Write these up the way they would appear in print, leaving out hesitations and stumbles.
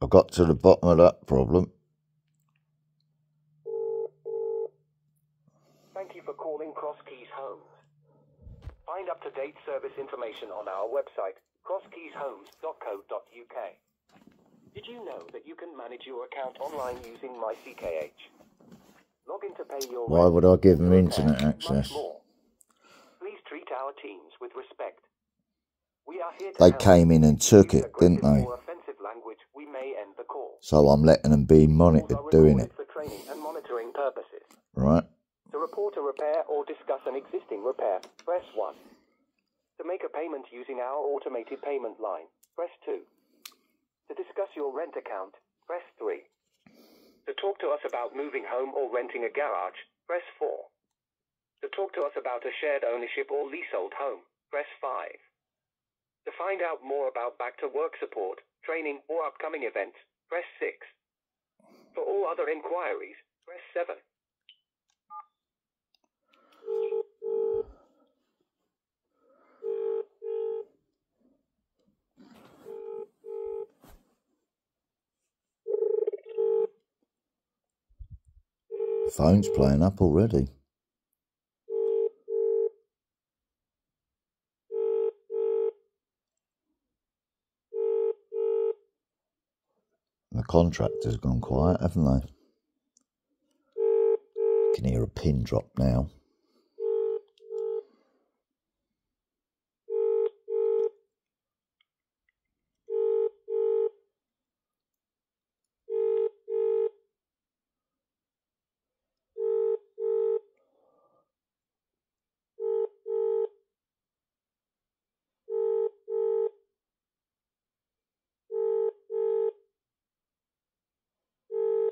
I got to the bottom of that problem. Thank you for calling Cross Keys Homes. Find up-to-date service information on our website, crosskeyshomes.co.uk. Did you know that you can manage your account online using MyCKH? Log in to pay your Why would I give them internet access? Please treat our teams with respect. We are here to They help. came in and took it, didn't they? Or offensive language, we may end the call. So I'm letting them be monitored doing it. For training and monitoring purposes. Right. To report a repair or discuss an existing repair, press 1. To make a payment using our automated payment line, press 2. To discuss your rent account, press 3. To talk to us about moving home or renting a garage, press 4. To talk to us about a shared ownership or leasehold home, press 5. To find out more about back-to-work support, training, or upcoming events, press 6. For all other inquiries, press 7. Phone's playing up already. The contractor's gone quiet, haven't they? Can hear a pin drop now.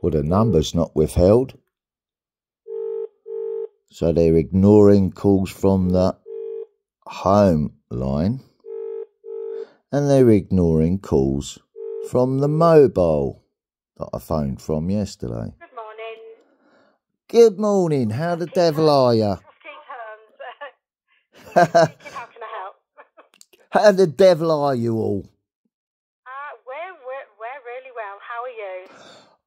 Well, the number's not withheld. So they're ignoring calls from the home line. And they're ignoring calls from the mobile that I phoned from yesterday. Good morning. Good morning. How the devil are you? How can I help? How the devil are you all? We're really well. How are you?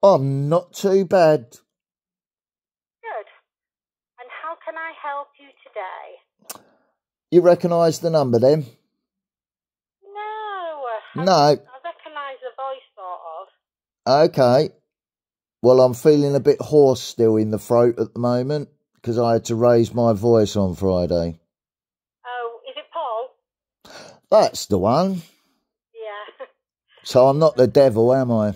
I'm not too bad. Good. And how can I help you today? You recognise the number then? No. No. I recognise the voice, sort of. Okay. Well, I'm feeling a bit hoarse still in the throat at the moment because I had to raise my voice on Friday. Oh, is it Paul? That's the one. Yeah. So I'm not the devil, am I?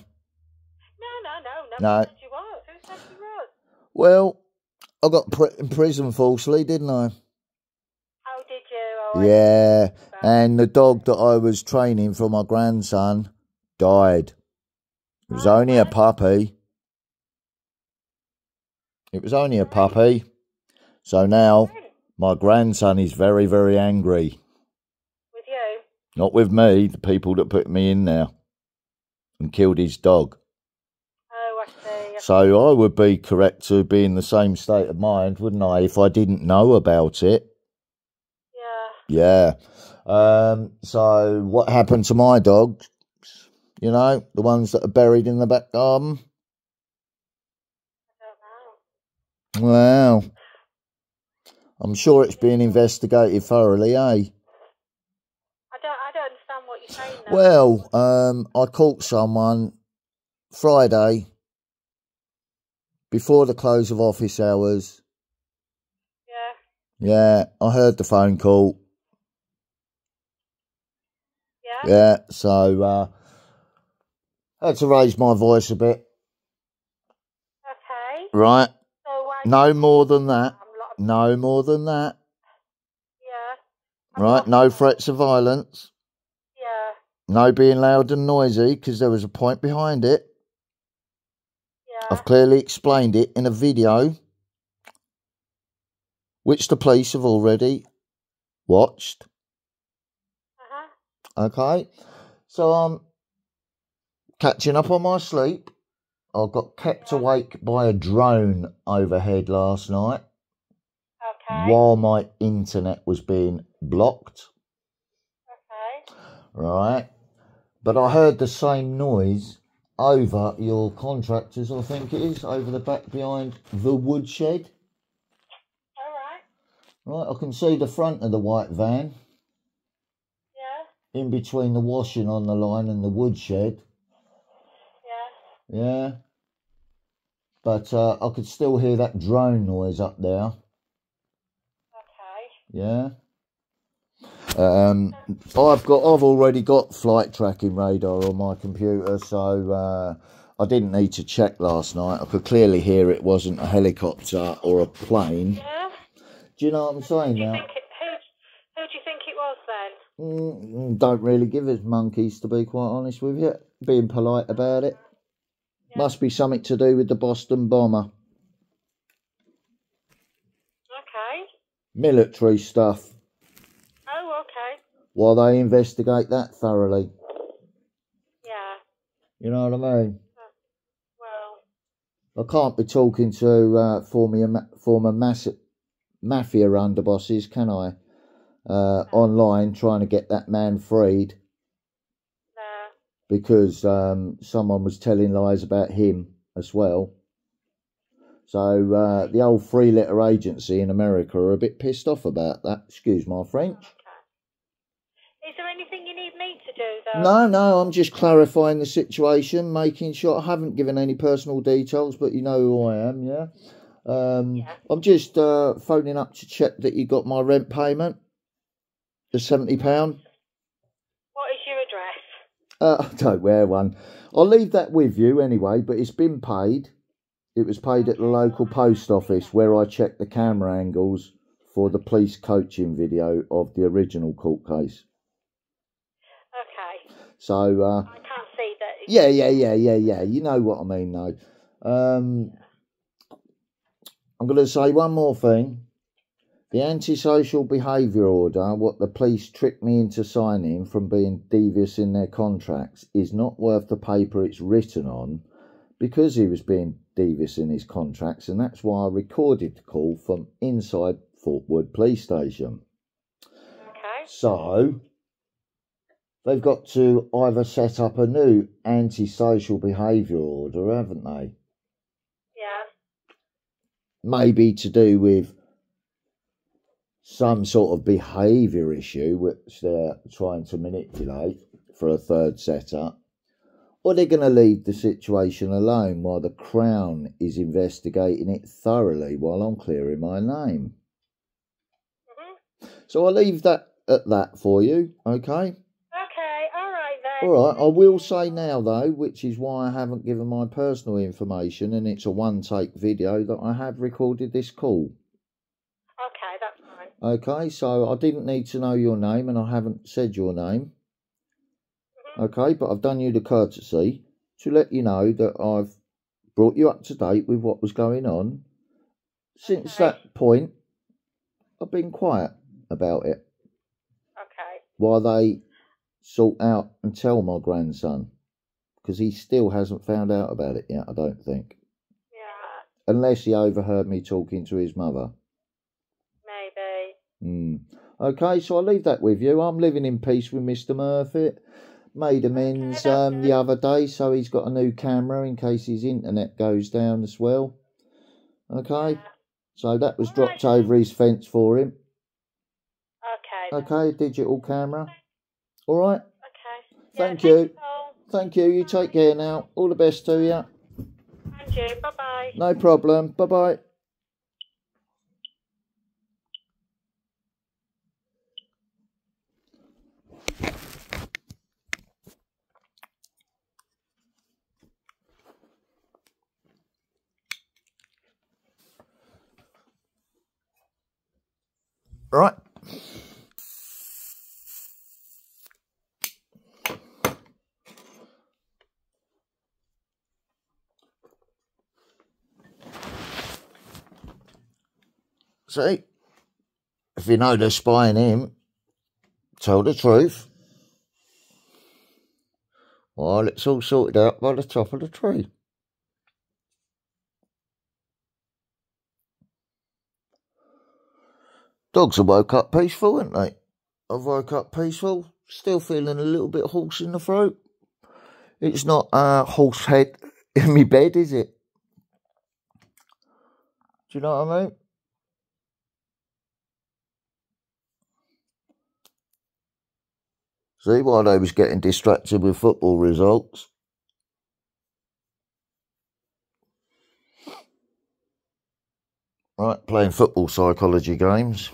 No. Who said you was? Who said you was? Well, I got put in prison falsely, didn't I? Oh, did you? Oh, yeah. And the dog that I was training for my grandson died. It was only a puppy. It was only a puppy. So now my grandson is very, very angry. With you? Not with me, the people that put me in there and killed his dog. Oh, I see. So I would be correct to be in the same state of mind, wouldn't I, if I didn't know about it? Yeah. So what happened to my dogs? You know, the ones that are buried in the back garden? I don't know. Well, I'm sure it's being investigated thoroughly, eh? I don't understand what you're saying now. Well, I caught someone Friday before the close of office hours. Yeah, I heard the phone call. Yeah, so I had to raise my voice a bit. Okay. Right. So no more than that. No more than that. Yeah. Right, no threats of violence. Yeah. No being loud and noisy, because there was a point behind it. Yeah. I've clearly explained it in a video, which the police have already watched. Okay, so I'm catching up on my sleep. I got kept awake by a drone overhead last night. Okay. While my internet was being blocked. Okay. Right. But I heard the same noise over your contractors, I think it is, over the back behind the woodshed. All right. Right, I can see the front of the white van. Yeah. In between the washing on the line and the woodshed. Yeah. Yeah. But I could still hear that drone noise up there. Okay. Yeah. I've already got flight tracking radar on my computer, so I didn't need to check last night. I could clearly hear it wasn't a helicopter or a plane. Yeah. Do you know what I'm saying now? Who do you think it was then? Don't really give us monkeys, to be quite honest with you. Being polite about it. Yeah. Must be something to do with the Boston bomber. Okay. Military stuff. Oh, okay. While they investigate that thoroughly. Yeah. You know what I mean? Well. I can't be talking to former mafia underbosses, can I? Online, trying to get that man freed. No. Because someone was telling lies about him as well. So the old three-letter agency in America are a bit pissed off about that. Excuse my French. Okay. Is there anything you need me to do, though? No, I'm just clarifying the situation, making sure I haven't given any personal details, but you know who I am, yeah? Yeah. I'm just phoning up to check that you got my rent payment, the £70. What is your address? I don't wear one. I'll leave that with you anyway, but it's been paid. It was paid at the local post office where I checked the camera angles for the police coaching video of the original court case. Okay. So, I can't see that. yeah. You know what I mean, though. I'm going to say one more thing. The antisocial behaviour order, what the police tricked me into signing from being devious in their contracts, is not worth the paper it's written on because he was being devious in his contracts, and that's why I recorded the call from inside Fort Wood Police Station. Okay. So, they've got to either set up a new antisocial behaviour order, haven't they? Yeah. Maybe to do with some sort of behaviour issue which they're trying to manipulate for a third setup, or they're going to leave the situation alone while the Crown is investigating it thoroughly while I'm clearing my name. So I'll leave that at that for you, okay? Okay, all right then. All right, I will say now though, which is why I haven't given my personal information, and it's a one-take video, that I have recorded this call. Okay, that's fine. Okay, so I didn't need to know your name, and I haven't said your name. Okay, but I've done you the courtesy to let you know that I've brought you up to date with what was going on. Since that point, I've been quiet about it. Okay. While they sort out and tell my grandson, because he still hasn't found out about it yet, I don't think. Yeah. Unless he overheard me talking to his mother. Maybe. Okay, so I'll leave that with you. I'm living in peace with Mr. Murphy. Made amends the other day, so he's got a new camera in case his internet goes down as well. Okay, so that was dropped over his fence for him. Okay. Okay, digital camera. All right. Okay. Thank you. Thank you. You take care now. All the best to you. And you. Bye-bye. No problem. Bye-bye. Right. See, if you know they're spying him, tell the truth. While it's all sorted out by the top of the tree. Dogs have woke up peaceful, haven't they? I've woke up peaceful, still feeling a little bit hoarse in the throat. It's not a horse head in my bed, is it? Do you know what I mean? See, while they was getting distracted with football results. Right, playing football psychology games.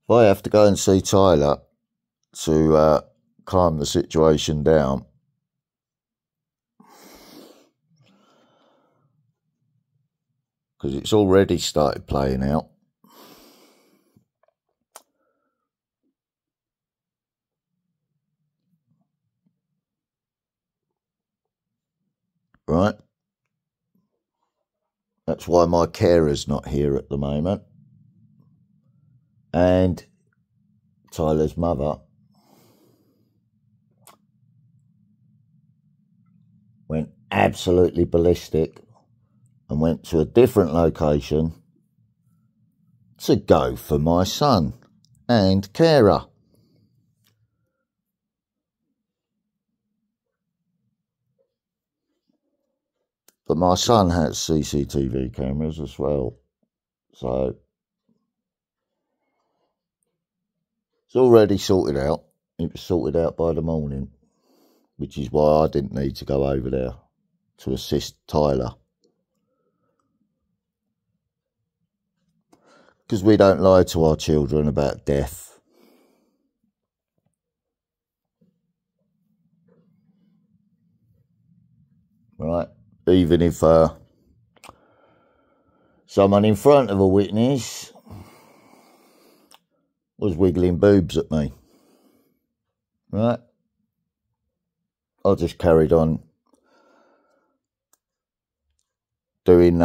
If I have to go and see Tyler to calm the situation down, because it's already started playing out. Right? That's why my carer's not here at the moment. And Tyler's mother went absolutely ballistic and went to a different location to go for my son and carer. But my son has CCTV cameras as well. So it's already sorted out. It was sorted out by the morning, which is why I didn't need to go over there to assist Tyler. Because we don't lie to our children about death. Right? Even if someone in front of a witness was wiggling boobs at me. Right? I just carried on doing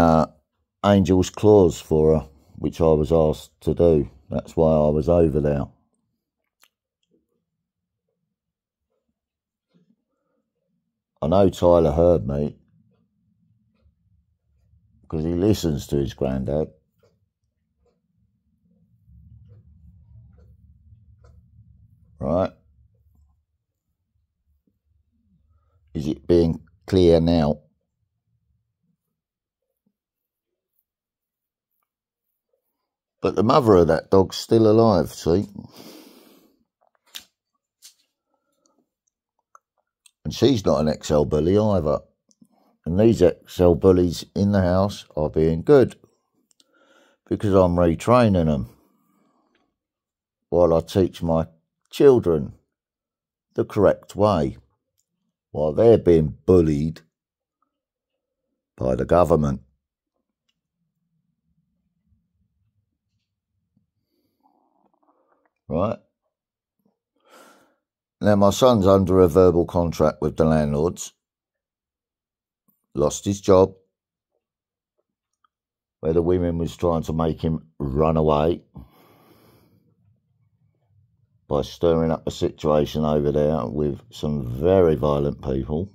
Angel's Claws for her, which I was asked to do. That's why I was over there. I know Tyler heard me because he listens to his granddad. Right? Is it being clear now? But the mother of that dog's still alive, see? And she's not an XL bully either. And these XL bullies in the house are being good because I'm retraining them while I teach my children the correct way while they're being bullied by the government. Right? Now, my son's under a verbal contract with the landlords. Lost his job, where the women was trying to make him run away by stirring up a situation over there with some very violent people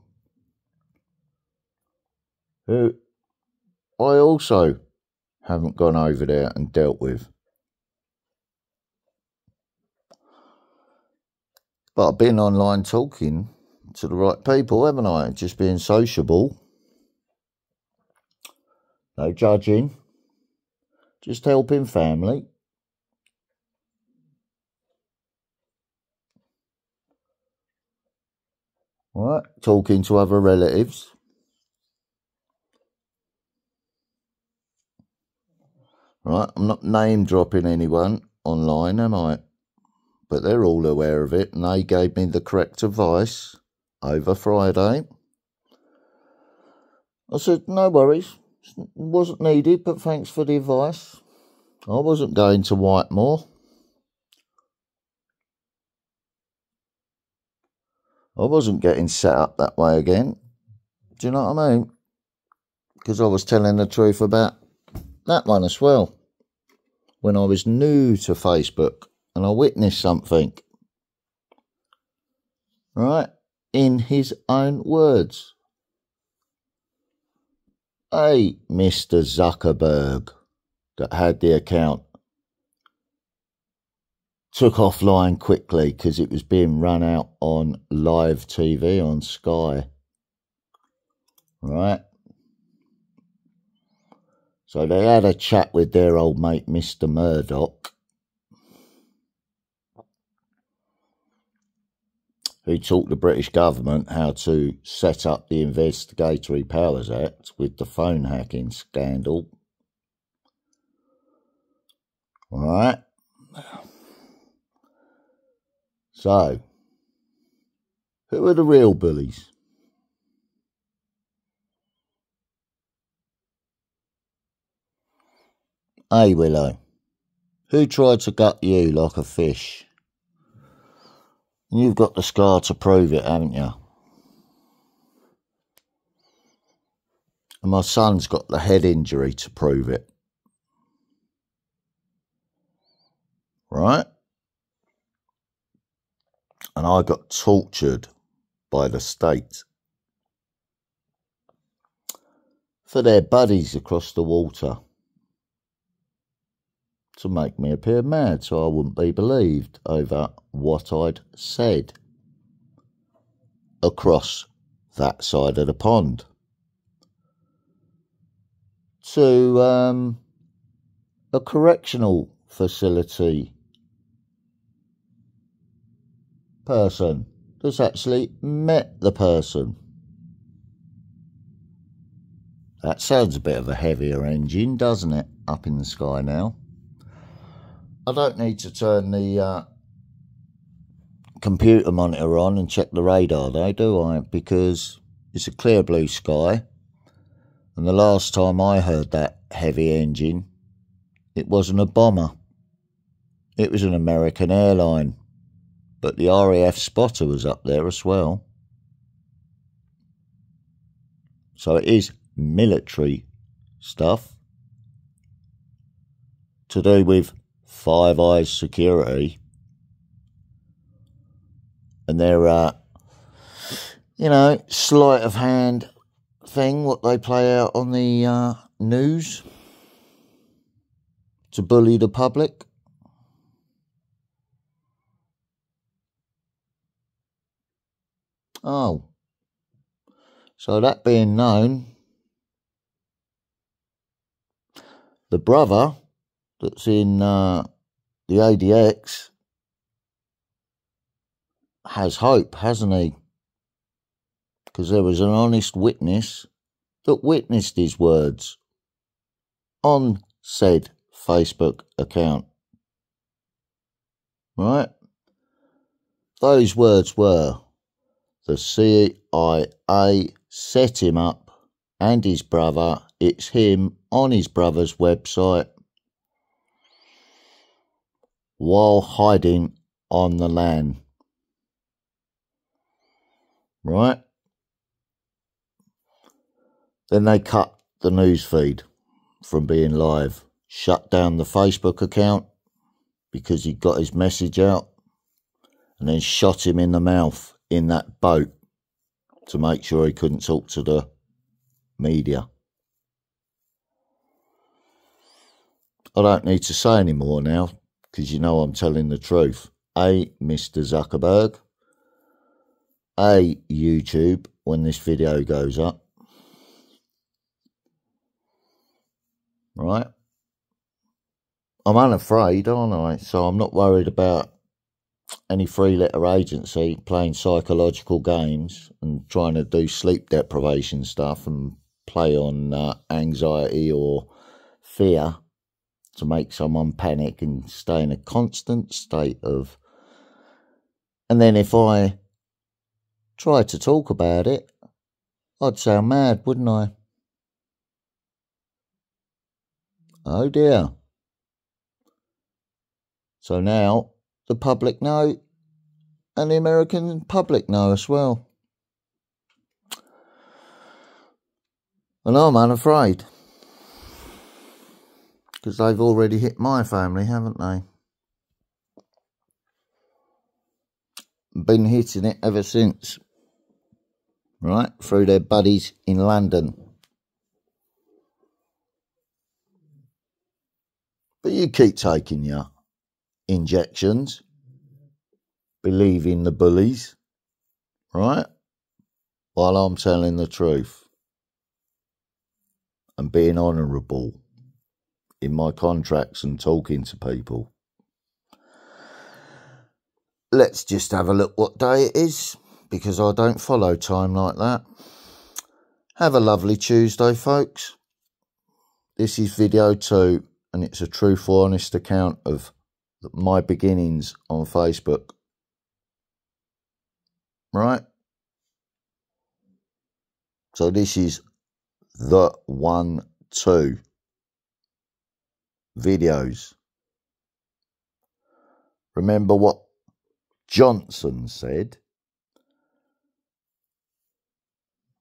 who I also haven't gone over there and dealt with. But I've been online talking to the right people, haven't I? Just being sociable. No judging. Just helping family. Right? Talking to other relatives. Right? I'm not name dropping anyone online, am I? But they're all aware of it, and they gave me the correct advice over Friday. I said, no worries, it wasn't needed, but thanks for the advice. I wasn't going to Whitemore. I wasn't getting set up that way again. Do you know what I mean? Because I was telling the truth about that one as well. When I was new to Facebook and I witnessed something. Right? In his own words. Hey, Mr. Zuckerberg, that had the account, took offline quickly because it was being run out on live TV on Sky. Right? So they had a chat with their old mate, Mr. Murdoch, who taught the British government how to set up the Investigatory Powers Act with the phone hacking scandal. Right? So, who are the real bullies? Hey, Willow, who tried to gut you like a fish? You've got the scar to prove it, haven't you? And my son's got the head injury to prove it. Right? And I got tortured by the state for their buddies across the water to make me appear mad so I wouldn't be believed over what I'd said across that side of the pond. To a correctional facility person that's actually met the person. That sounds a bit of a heavier engine, doesn't it, up in the sky now? I don't need to turn the computer monitor on and check the radar though, do I? Because it's a clear blue sky. And the last time I heard that heavy engine, it wasn't a bomber. It was an American airline. But the RAF spotter was up there as well. So it is military stuff to do with Five Eyes security. And their, sleight of hand thing, what they play out on the news to bully the public. Oh, so that being known, the brother that's in the ADX has hope, hasn't he? Because there was an honest witness that witnessed his words on said Facebook account. Right? Those words were, the CIA set him up and his brother. It's him on his brother's website while hiding on the land. Right? Then they cut the news feed from being live, shut down the Facebook account because he got his message out, and then shot him in the mouth in that boat to make sure he couldn't talk to the media. I don't need to say any more now because you know I'm telling the truth. A, Mr. Zuckerberg. A, YouTube, when this video goes up. Right? I'm unafraid, aren't I? So I'm not worried about any three-letter agency playing psychological games and trying to do sleep deprivation stuff and play on anxiety or fear to make someone panic and stay in a constant state of... And then if I tried to talk about it, I'd sound mad, wouldn't I? Oh dear. So now the public know, and the American public know as well. And I'm unafraid, because they've already hit my family, haven't they? Been hitting it ever since, right? Through their buddies in London. you keep taking your injections, believing the bullies, right? While I'm telling the truth and being honourable in my contracts and talking to people. Let's just have a look what day it is, because I don't follow time like that. Have a lovely Tuesday, folks. This is video 2, and it's a truthful, honest account of my beginnings on Facebook. Right? So this is the 1-2 videos. Remember what Johnson said,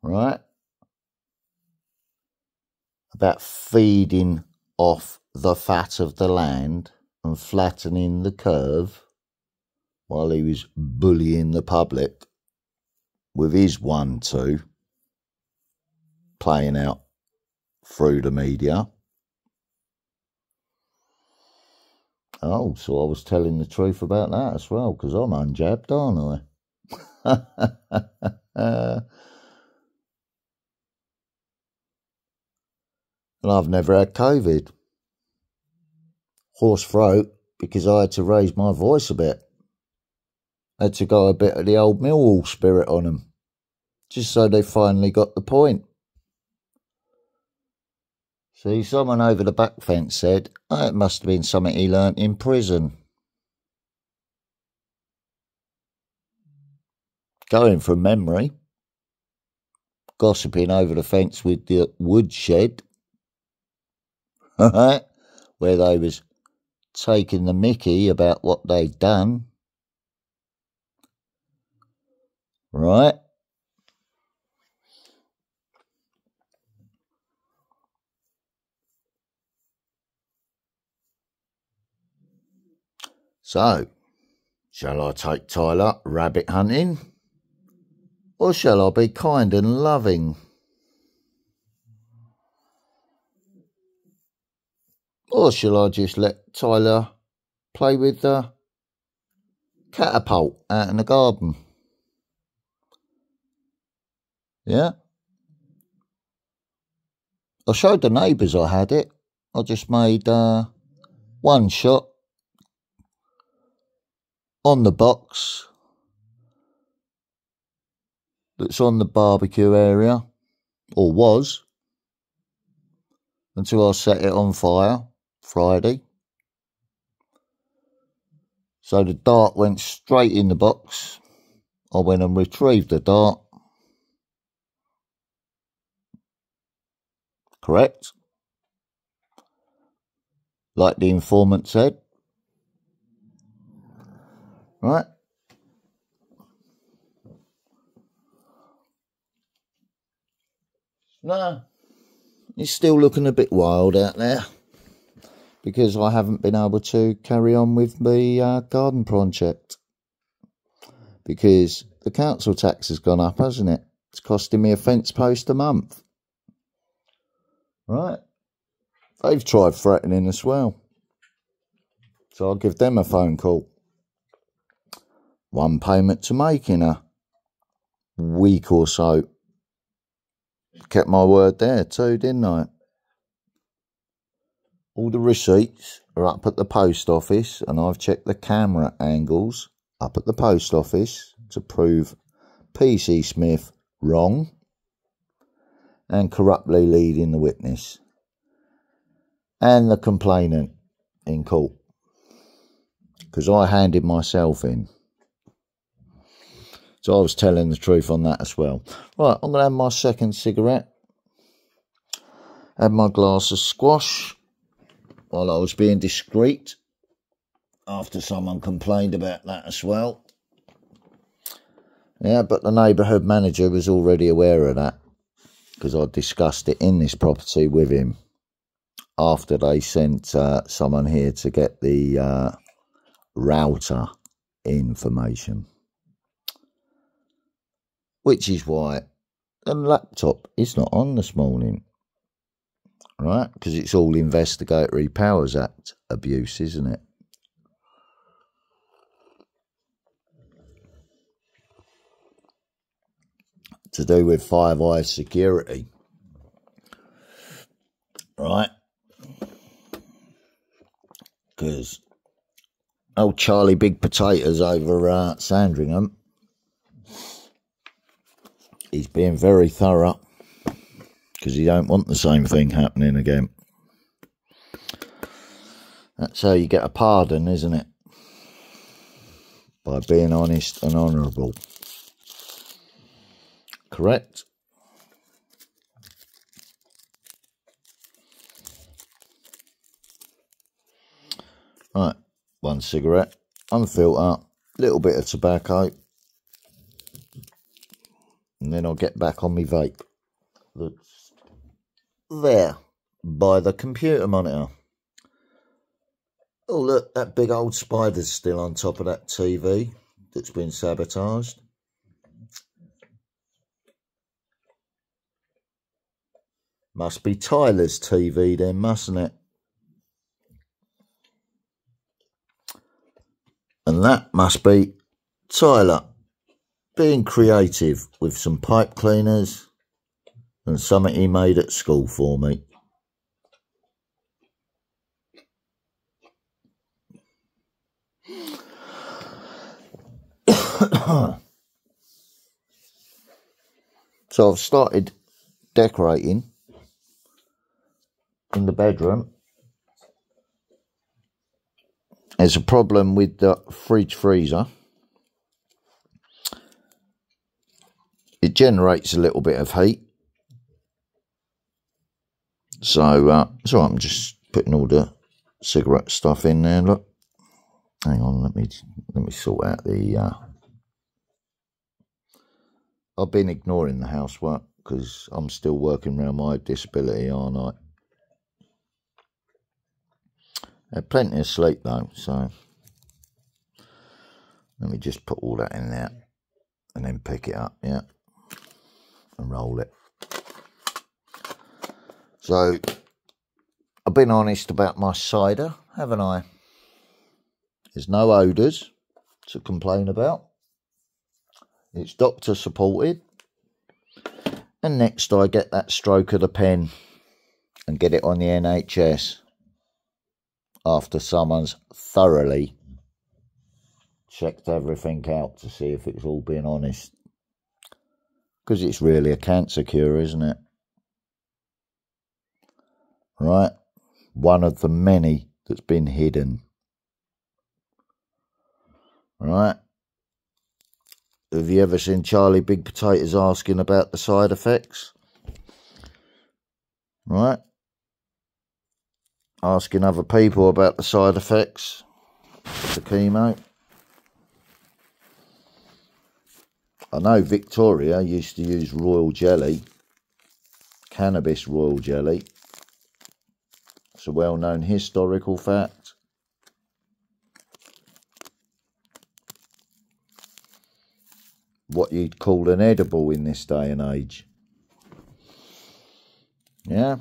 right? About feeding off the fat of the land and flattening the curve while he was bullying the public with his 1-2 playing out through the media. Oh, so I was telling the truth about that as well, because I'm unjabbed, aren't I? And I've never had COVID. Hoarse throat, because I had to raise my voice a bit. I had to go a bit of the old Millwall spirit on them, just so they finally got the point. See, someone over the back fence said, oh, it must have been something he learnt in prison. Going from memory, gossiping over the fence with the woodshed, where they was taking the mickey about what they'd done. Right? So, shall I take Tyler rabbit hunting? Or shall I be kind and loving? Or shall I just let Tyler play with the catapult out in the garden? Yeah? I showed the neighbours I had it. I just made one shot on the box that's on the barbecue area, or was, until I set it on fire Friday. So the dart went straight in the box. I went and retrieved the dart. Correct? Like the informant said. Right? No, it's still looking a bit wild out there, because I haven't been able to carry on with the garden project, because the council tax has gone up, hasn't it? It's costing me a fence post a month. Right? They've tried threatening as well, so I'll give them a phone call. One payment to make in a week or so. Kept my word there too, didn't I? All the receipts are up at the post office, and I've checked the camera angles up at the post office to prove PC Smith wrong and corruptly leading the witness and the complainant in court, because I handed myself in. So I was telling the truth on that as well. Right, I'm going to have my second cigarette. Had my glass of squash while I was being discreet, after someone complained about that as well. Yeah, but the neighbourhood manager was already aware of that, because I discussed it in this property with him after they sent someone here to get the router information. Which is why the laptop is not on this morning. right? Because it's all Investigatory Powers Act abuse, isn't it? To do with Five Eyes security, right? Because old Charlie Big Potatoes over Sandringham, he's being very thorough because he don't want the same thing happening again. That's how you get a pardon, isn't it? By being honest and honourable. Correct? Right, one cigarette, unfilter, little bit of tobacco, and then I'll get back on my vape. That's there, by the computer monitor. Oh look, that big old spider's still on top of that TV that's been sabotaged. Must be Tyler's TV then, mustn't it? And that must be Tyler being creative with some pipe cleaners and something he made at school for me. So I've started decorating in the bedroom. There's a problem with the fridge freezer. It generates a little bit of heat. So I'm just putting all the cigarette stuff in there. Look, hang on, let me sort out the. I've been ignoring the housework because I'm still working around my disability, aren't I? I had plenty of sleep though, so let me just put all that in there and then pick it up, yeah, and roll it. So I've been honest about my cider, haven't I? There's no odours to complain about. It's doctor supported. And next I get that stroke of the pen and get it on the NHS after someone's thoroughly checked everything out to see if it's all been honest. Because it's really a cancer cure, isn't it? Right? One of the many that's been hidden. Right? Have you ever seen Charlie Big Potatoes asking about the side effects? Right? Asking other people about the side effects of the chemo. I know Victoria used to use royal jelly, cannabis royal jelly. It's a well-known historical fact. What you'd call an edible in this day and age. Yeah?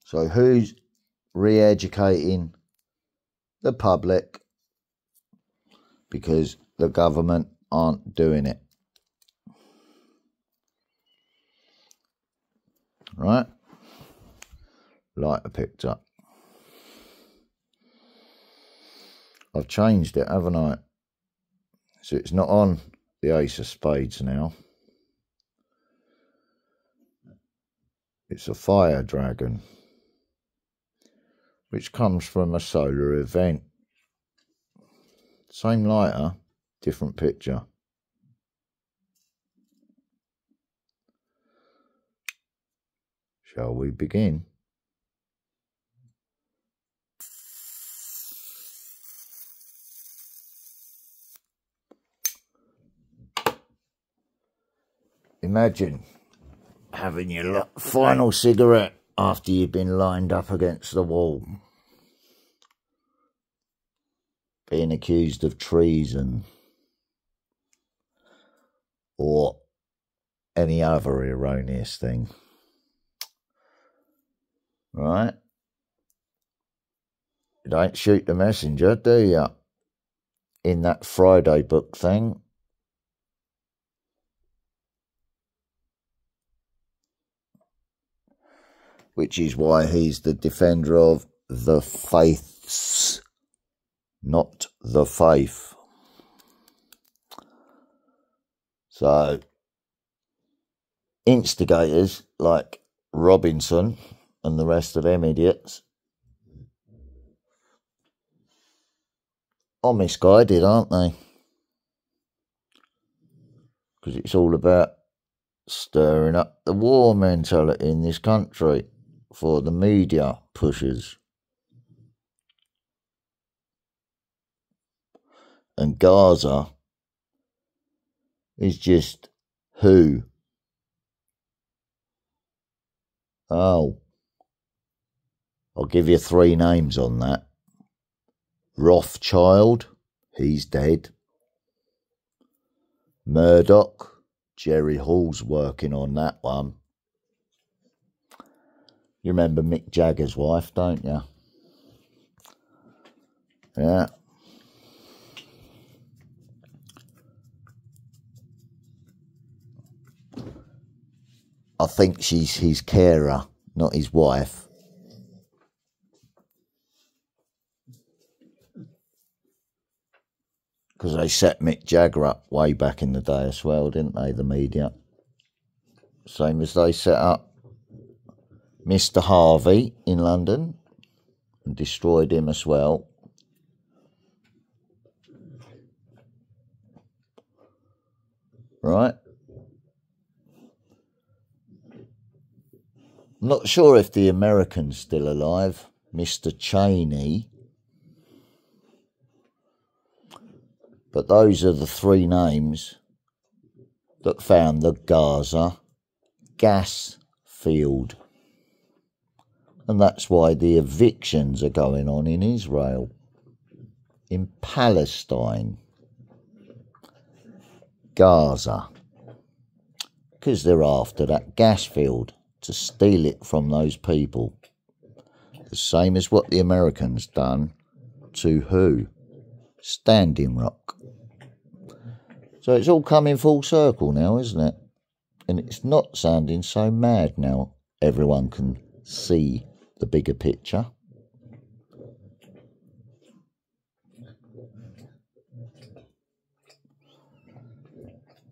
So who's re-educating the public? Because the government aren't doing it. Right? Lighter picked up. I've changed it, haven't I? So it's not on the Ace of Spades now. It's a fire dragon, which comes from a solar event. Same lighter, different picture. Shall we begin? Imagine having your final cigarette after you've been lined up against the wall. being accused of treason or any other erroneous thing. Right? You don't shoot the messenger, do you? In that Friday book thing. Which is why he's the defender of the faiths, not the faith. So, instigators like Robinson and the rest of them idiots are misguided, aren't they? Because it's all about stirring up the war mentality in this country for the media pushers. And Gaza is just who? Oh, I'll give you 3 names on that. Rothschild, he's dead. Murdoch, Jerry Hall's working on that one. You remember Mick Jagger's wife, don't you? Yeah. I think she's his carer, not his wife. Because they set Mick Jagger up way back in the day as well, didn't they, the media? Same as they set up Mr. Harvey in London and destroyed him as well. Right? I'm not sure if the American's still alive, Mr. Cheney. But those are the 3 names that found the Gaza gas field. And that's why the evictions are going on in Israel, in Palestine, Gaza. Because they're after that gas field to steal it from those people. The same as what the Americans done to who? Standing Rock. So it's all coming full circle now, isn't it? And it's not sounding so mad now. Everyone can see the bigger picture.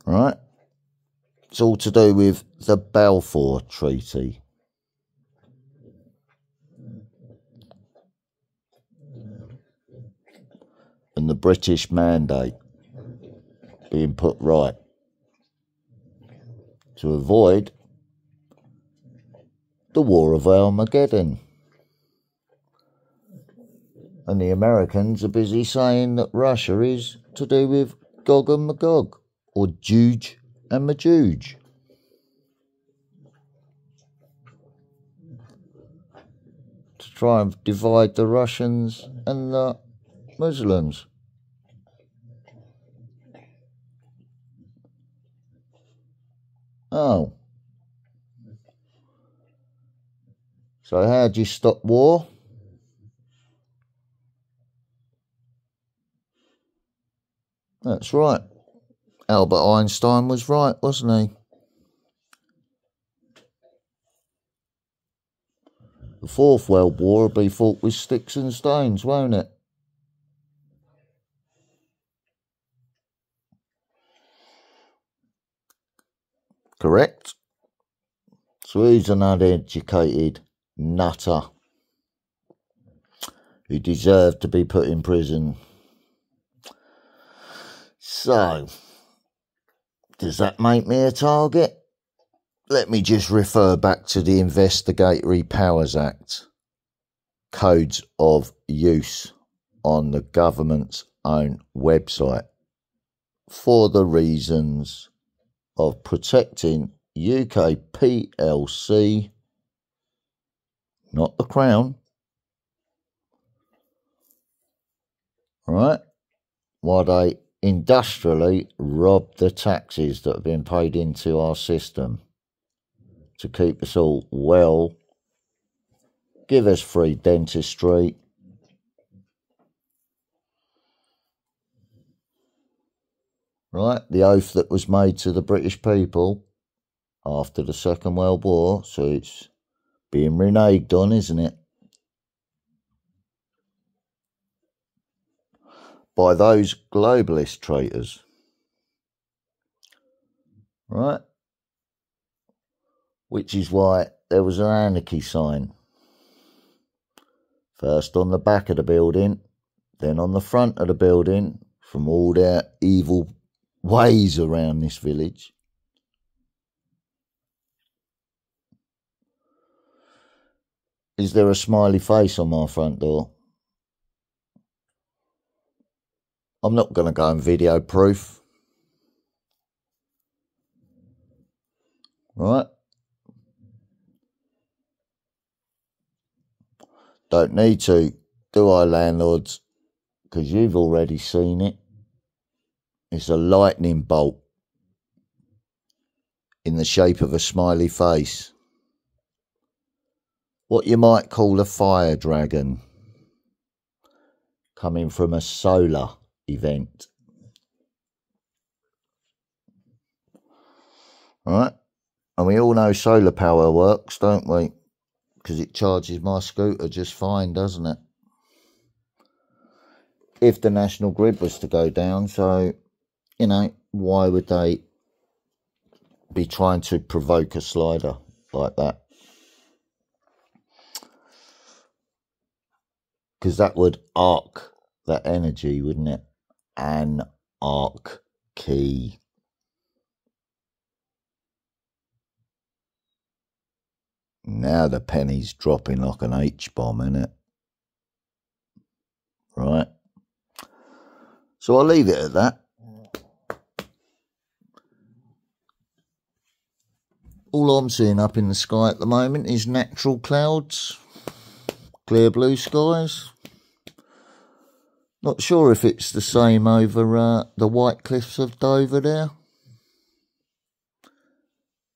Right? It's all to do with the Balfour Treaty. And the British mandate being put right to avoid the War of Armageddon. And the Americans are busy saying that Russia is to do with Gog and Magog, or Juge and Majuge. To try and divide the Russians and the Muslims. Oh. So how do you stop war? That's right. Albert Einstein was right, wasn't he? The Fourth World War will be fought with sticks and stones, won't it? Correct? So he's an uneducated nutter who deserved to be put in prison. So, does that make me a target? Let me just refer back to the Investigatory Powers Act, codes of use on the government's own website for the reasons of protecting UK PLC, not the Crown, right? While they industrially rob the taxes that have been paid into our system to keep us all well, give us free dentistry, right? The oath that was made to the British people after the Second World War, so it's being reneged on, isn't it? By those globalist traitors, right? Which is why there was an anarchy sign. First on the back of the building, then on the front of the building, from all their evil ways around this village. Is there a smiley face on my front door? I'm not going to go and video proof. Right? Don't need to, do I, landlords? Because you've already seen it. It's a lightning bolt in the shape of a smiley face. What you might call a fire dragon coming from a solar event. Right? And we all know solar power works, don't we? Because it charges my scooter just fine, doesn't it? If the national grid was to go down, so, you know, why would they be trying to provoke a slider like that? Because that would arc that energy, wouldn't it? An arc key. Now the penny's dropping like an H-bomb, innit? Right? So I'll leave it at that. All I'm seeing up in the sky at the moment is natural clouds, clear blue skies. Not sure if it's the same over the White Cliffs of Dover there.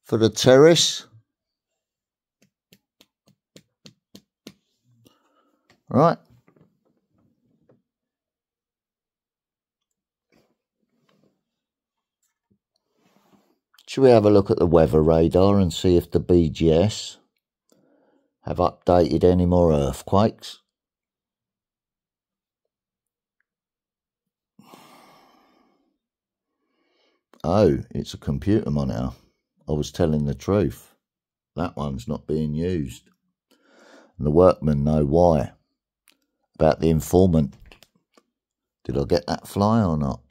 For the terrace. Right. Should we have a look at the weather radar and see if the BGS have updated any more earthquakes? Oh, it's a computer monitor. I was telling the truth. That one's not being used. And the workmen know why. About the informant. Did I get that fly or not?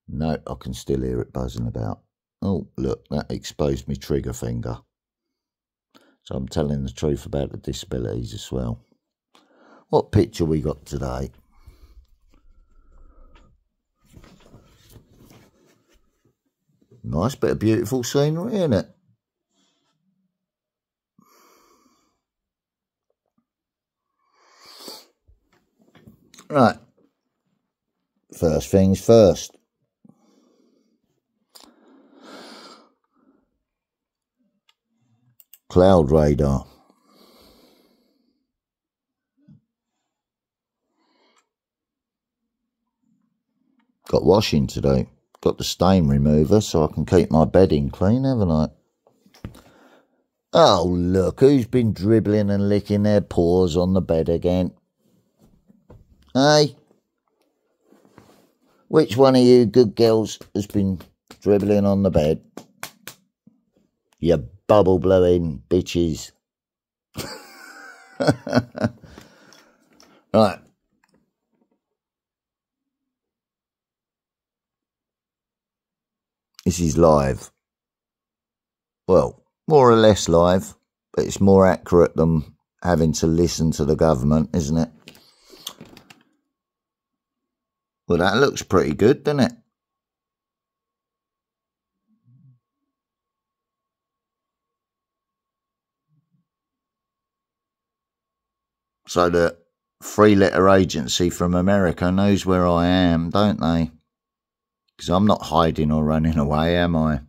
No, I can still hear it buzzing about. Oh, look, that exposed me trigger finger. So I'm telling the truth about the disabilities as well. What picture we got today? Nice bit of beautiful scenery, isn't it? Right. First things first. Cloud radar. Got washing to do. Got the stain remover so I can keep my bedding clean, haven't I? Oh, look, who's been dribbling and licking their paws on the bed again? Hey? Which one of you good girls has been dribbling on the bed? You bubble blowing bitches. Right. This is live. Well, more or less live, but it's more accurate than having to listen to the government, isn't it? Well, that looks pretty good, doesn't it? So that three-letter agency from America knows where I am, don't they? Because I'm not hiding or running away, am I?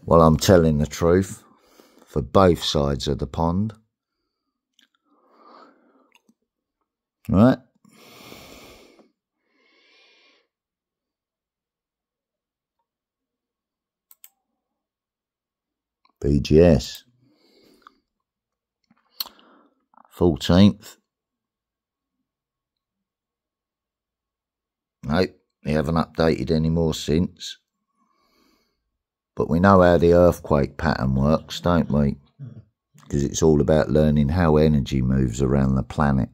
Well, I'm telling the truth for both sides of the pond. Right? BGS. 14th. Nope, they haven't updated any more since. But we know how the earthquake pattern works, don't we? Because it's all about learning how energy moves around the planet.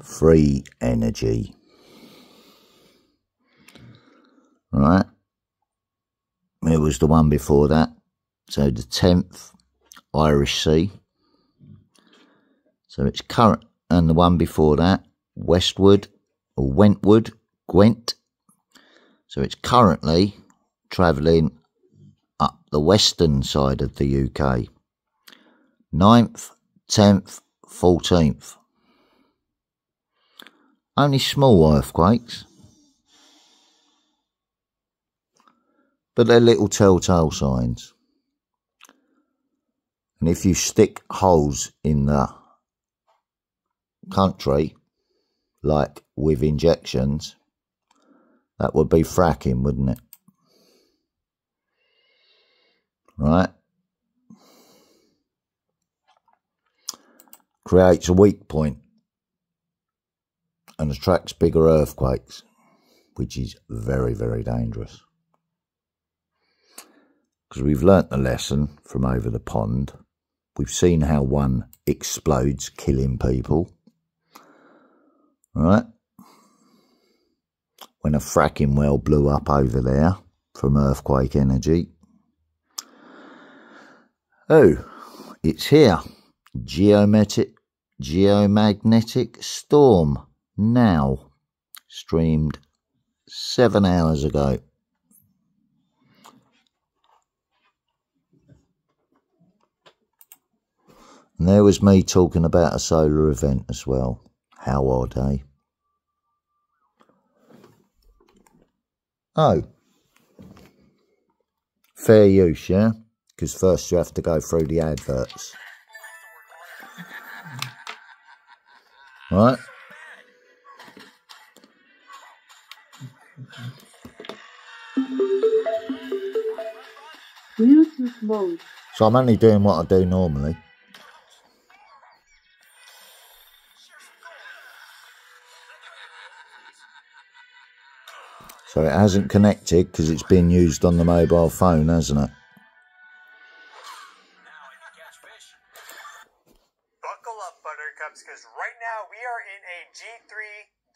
Free energy. Right. It was the one before that. So the 10th, Irish Sea. So it's current. And the one before that, Westward, or Wentward, Gwent. So it's currently travelling up the western side of the UK. 9th, 10th, 14th. Only small earthquakes. But they're little telltale signs. And if you stick holes in the country, like with injections, that would be fracking, wouldn't it? Right? Creates a weak point and attracts bigger earthquakes, which is very, very dangerous. Because we've learnt the lesson from over the pond. We've seen how one explodes, killing people. Right? When a fracking well blew up over there from earthquake energy. Oh, it's here. Geomagnetic storm. Now. Streamed 7 hours ago. And there was me talking about a solar event as well. How odd, eh? Oh. Fair use, yeah? Because first you have to go through the adverts. Right? Bluetooth mode. So I'm only doing what I do normally. So it hasn't connected because it's been used on the mobile phone, hasn't it? Buckle up, Buttercups, because right now we are in a G3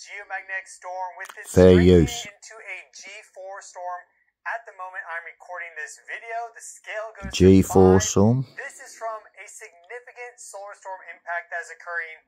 geomagnetic storm with this fair strengthening use into a G4 storm. At the moment I'm recording this video, the scale goes G4 to 5. storm. This is from a significant solar storm impact that is occurring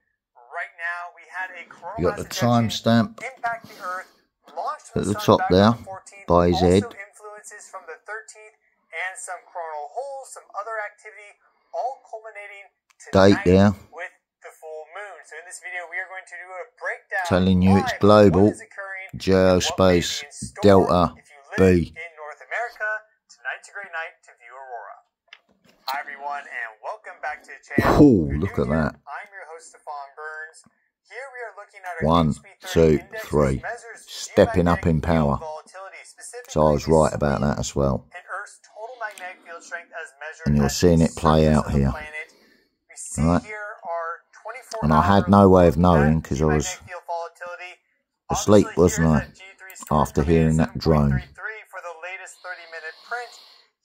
right now. We had a coronal You got the mass ejection timestamp impact the Earth, launched at from the sun top back there on the 14th, by his head. also influences from the 13th and some coronal holes, some other activity, all culminating tonight Date there. with the full moon. So in this video we are going to do a breakdown Telling you it's live global. what is occurring, Geospace what may be in store Delta if you live B. in North America. Tonight's a great night to view aurora. Hi everyone and welcome back to the channel. Oh, If you're look new at here, that. I'm your host Stefan Burns. Here we are looking at our 1, HB30 2, index, 3. which measures Stepping up in geomagnetic field power. volatility, So I was specifically right the about swing that as well. and Earth's total magnetic field strength as measured And you're at seeing the it play surface out of the here. planet. We see Right. here our 24 And I had no way of knowing because I was geomagnetic field volatility. asleep, Obviously, wasn't here's I? that G3 storm After coming in hearing at that drone. 7.33 for the latest 30-minute print.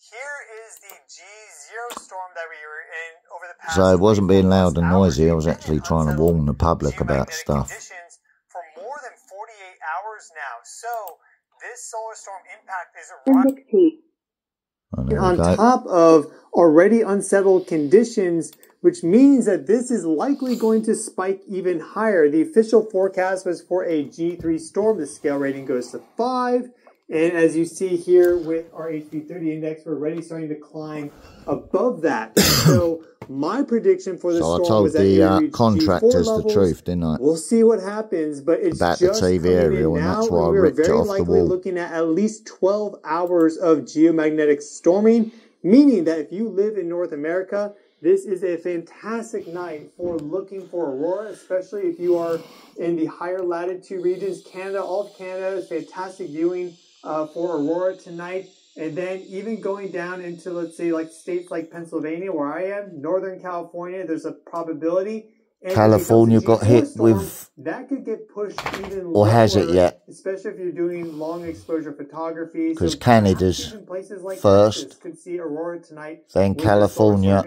Here is the G0 storm that we were in over the past So it wasn't being 24 loud and hours. noisy. I We've was been actually in trying to unsettled warn the public about geomagnetic stuff. conditions for more than 48 hours now. So this solar storm impact is And there we on go. top of already unsettled conditions, which means that this is likely going to spike even higher. The official forecast was for a G3 storm. The scale rating goes to 5. And as you see here with our HV30 index, we're already starting to climb above that. So my prediction for the So I storm told was that it would the reach contractors G4 the levels. truth, didn't I? We'll see what happens, but it's About the just TV coming aerial, in and now, that's why I and we are ripped it very off the likely wall. looking at least 12 hours of geomagnetic storming, meaning that if you live in North America, this is a fantastic night for looking for aurora, especially if you are in the higher latitude regions. Canada, all of Canada is fantastic viewing for aurora tonight. And then even going down into, let's say, like states like Pennsylvania, where I am, Northern California, there's a probability. And California got hit with, that could get pushed even or lower, has it yet? Especially if you're doing long exposure photography. Because So Canada's places like first, Texas could see aurora tonight, then California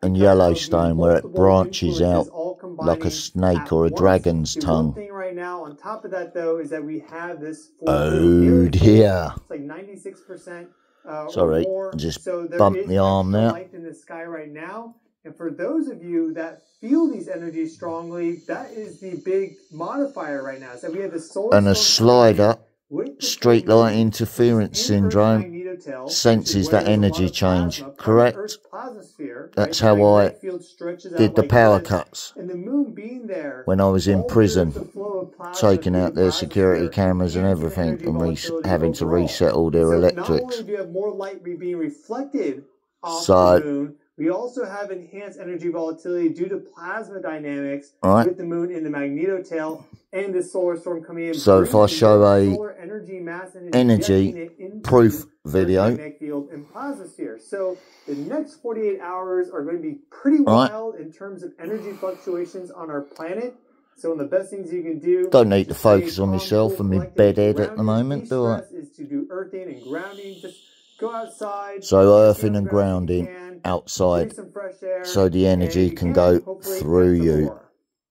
and Yellowstone, where it branches out like a snake or a dragon's tongue. One thing right now, on top of that though, is that we have this. Oh dear! It's like 96%. Sorry, I just bumped the arm there. Light in the sky right now. And for those of you that feel these energies strongly, that is the big modifier right now. So we have the solar and a slider, street light interference syndrome, senses that energy change, correct? That's how I did the power cuts when I was in prison, taking out their security cameras and everything and having to reset all their electrics. So not only do you have more light being reflected off So, the moon, we also have enhanced energy volatility due to plasma dynamics with the moon in the magnetotail and the solar storm coming in. So if I show a energy proof video, so the next 48 hours are going to be pretty wild in terms of energy fluctuations on our planet. So one of the best things you can do. Don't need to focus on myself and my bedhead at the moment, do I? Is to do earthing and grounding. Just go outside. So earthing and grounding outside, so the energy can go through you.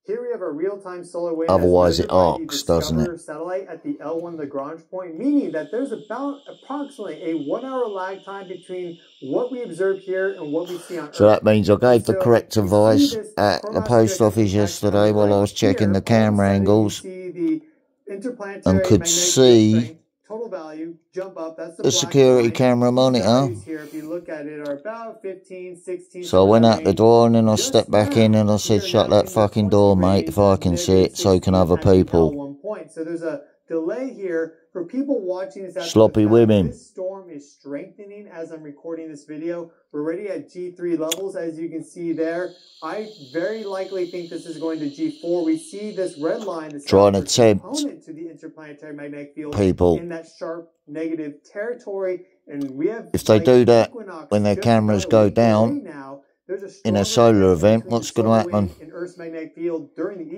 Here we have a real-time solar wave. Otherwise it arcs, doesn't it? Satellite at the L1 Lagrange point, meaning that there's about approximately a 1 hour lag time between what we observe here and what we see on Earth. So that means I gave the correct advice at the post office yesterday while I was checking the camera angles and could see total value, jump up, that's the security camera monitor. Here, if you look at it, are about 15, 16. So I went out the door and then I stepped back in and I said, shut that fucking door, mate. If I can see it, so can other people. So there's a delay here for people watching this. Sloppy women. This storm is strengthening as I'm recording this video. We're already at G3 levels, as you can see there. I very likely think this is going to G4. We see this red line, trying to tempt to the interplanetary magnetic field people in that sharp negative territory. And we have, if they do that when their cameras go down in a solar event, what's going to happen?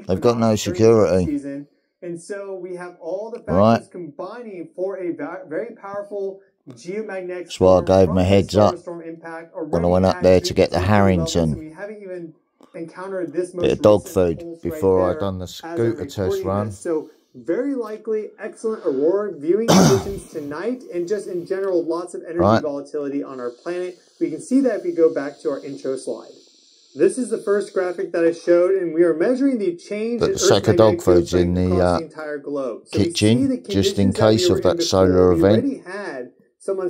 They've got no security. And so we have all the factors combining for a very powerful geomagnetic storm. That's why I gave them a heads up when I went up there to get the Harrington. We haven't even encountered this bit of dog food before I done the scooter test run. So very likely excellent aurora viewing conditions tonight, and just in general lots of energy volatility on our planet. We can see that if we go back to our intro slide. This is the first graphic that I showed, and we are measuring the change in Earth's sack of dog food's in the entire globe. So kitchen, just in case of that solar event.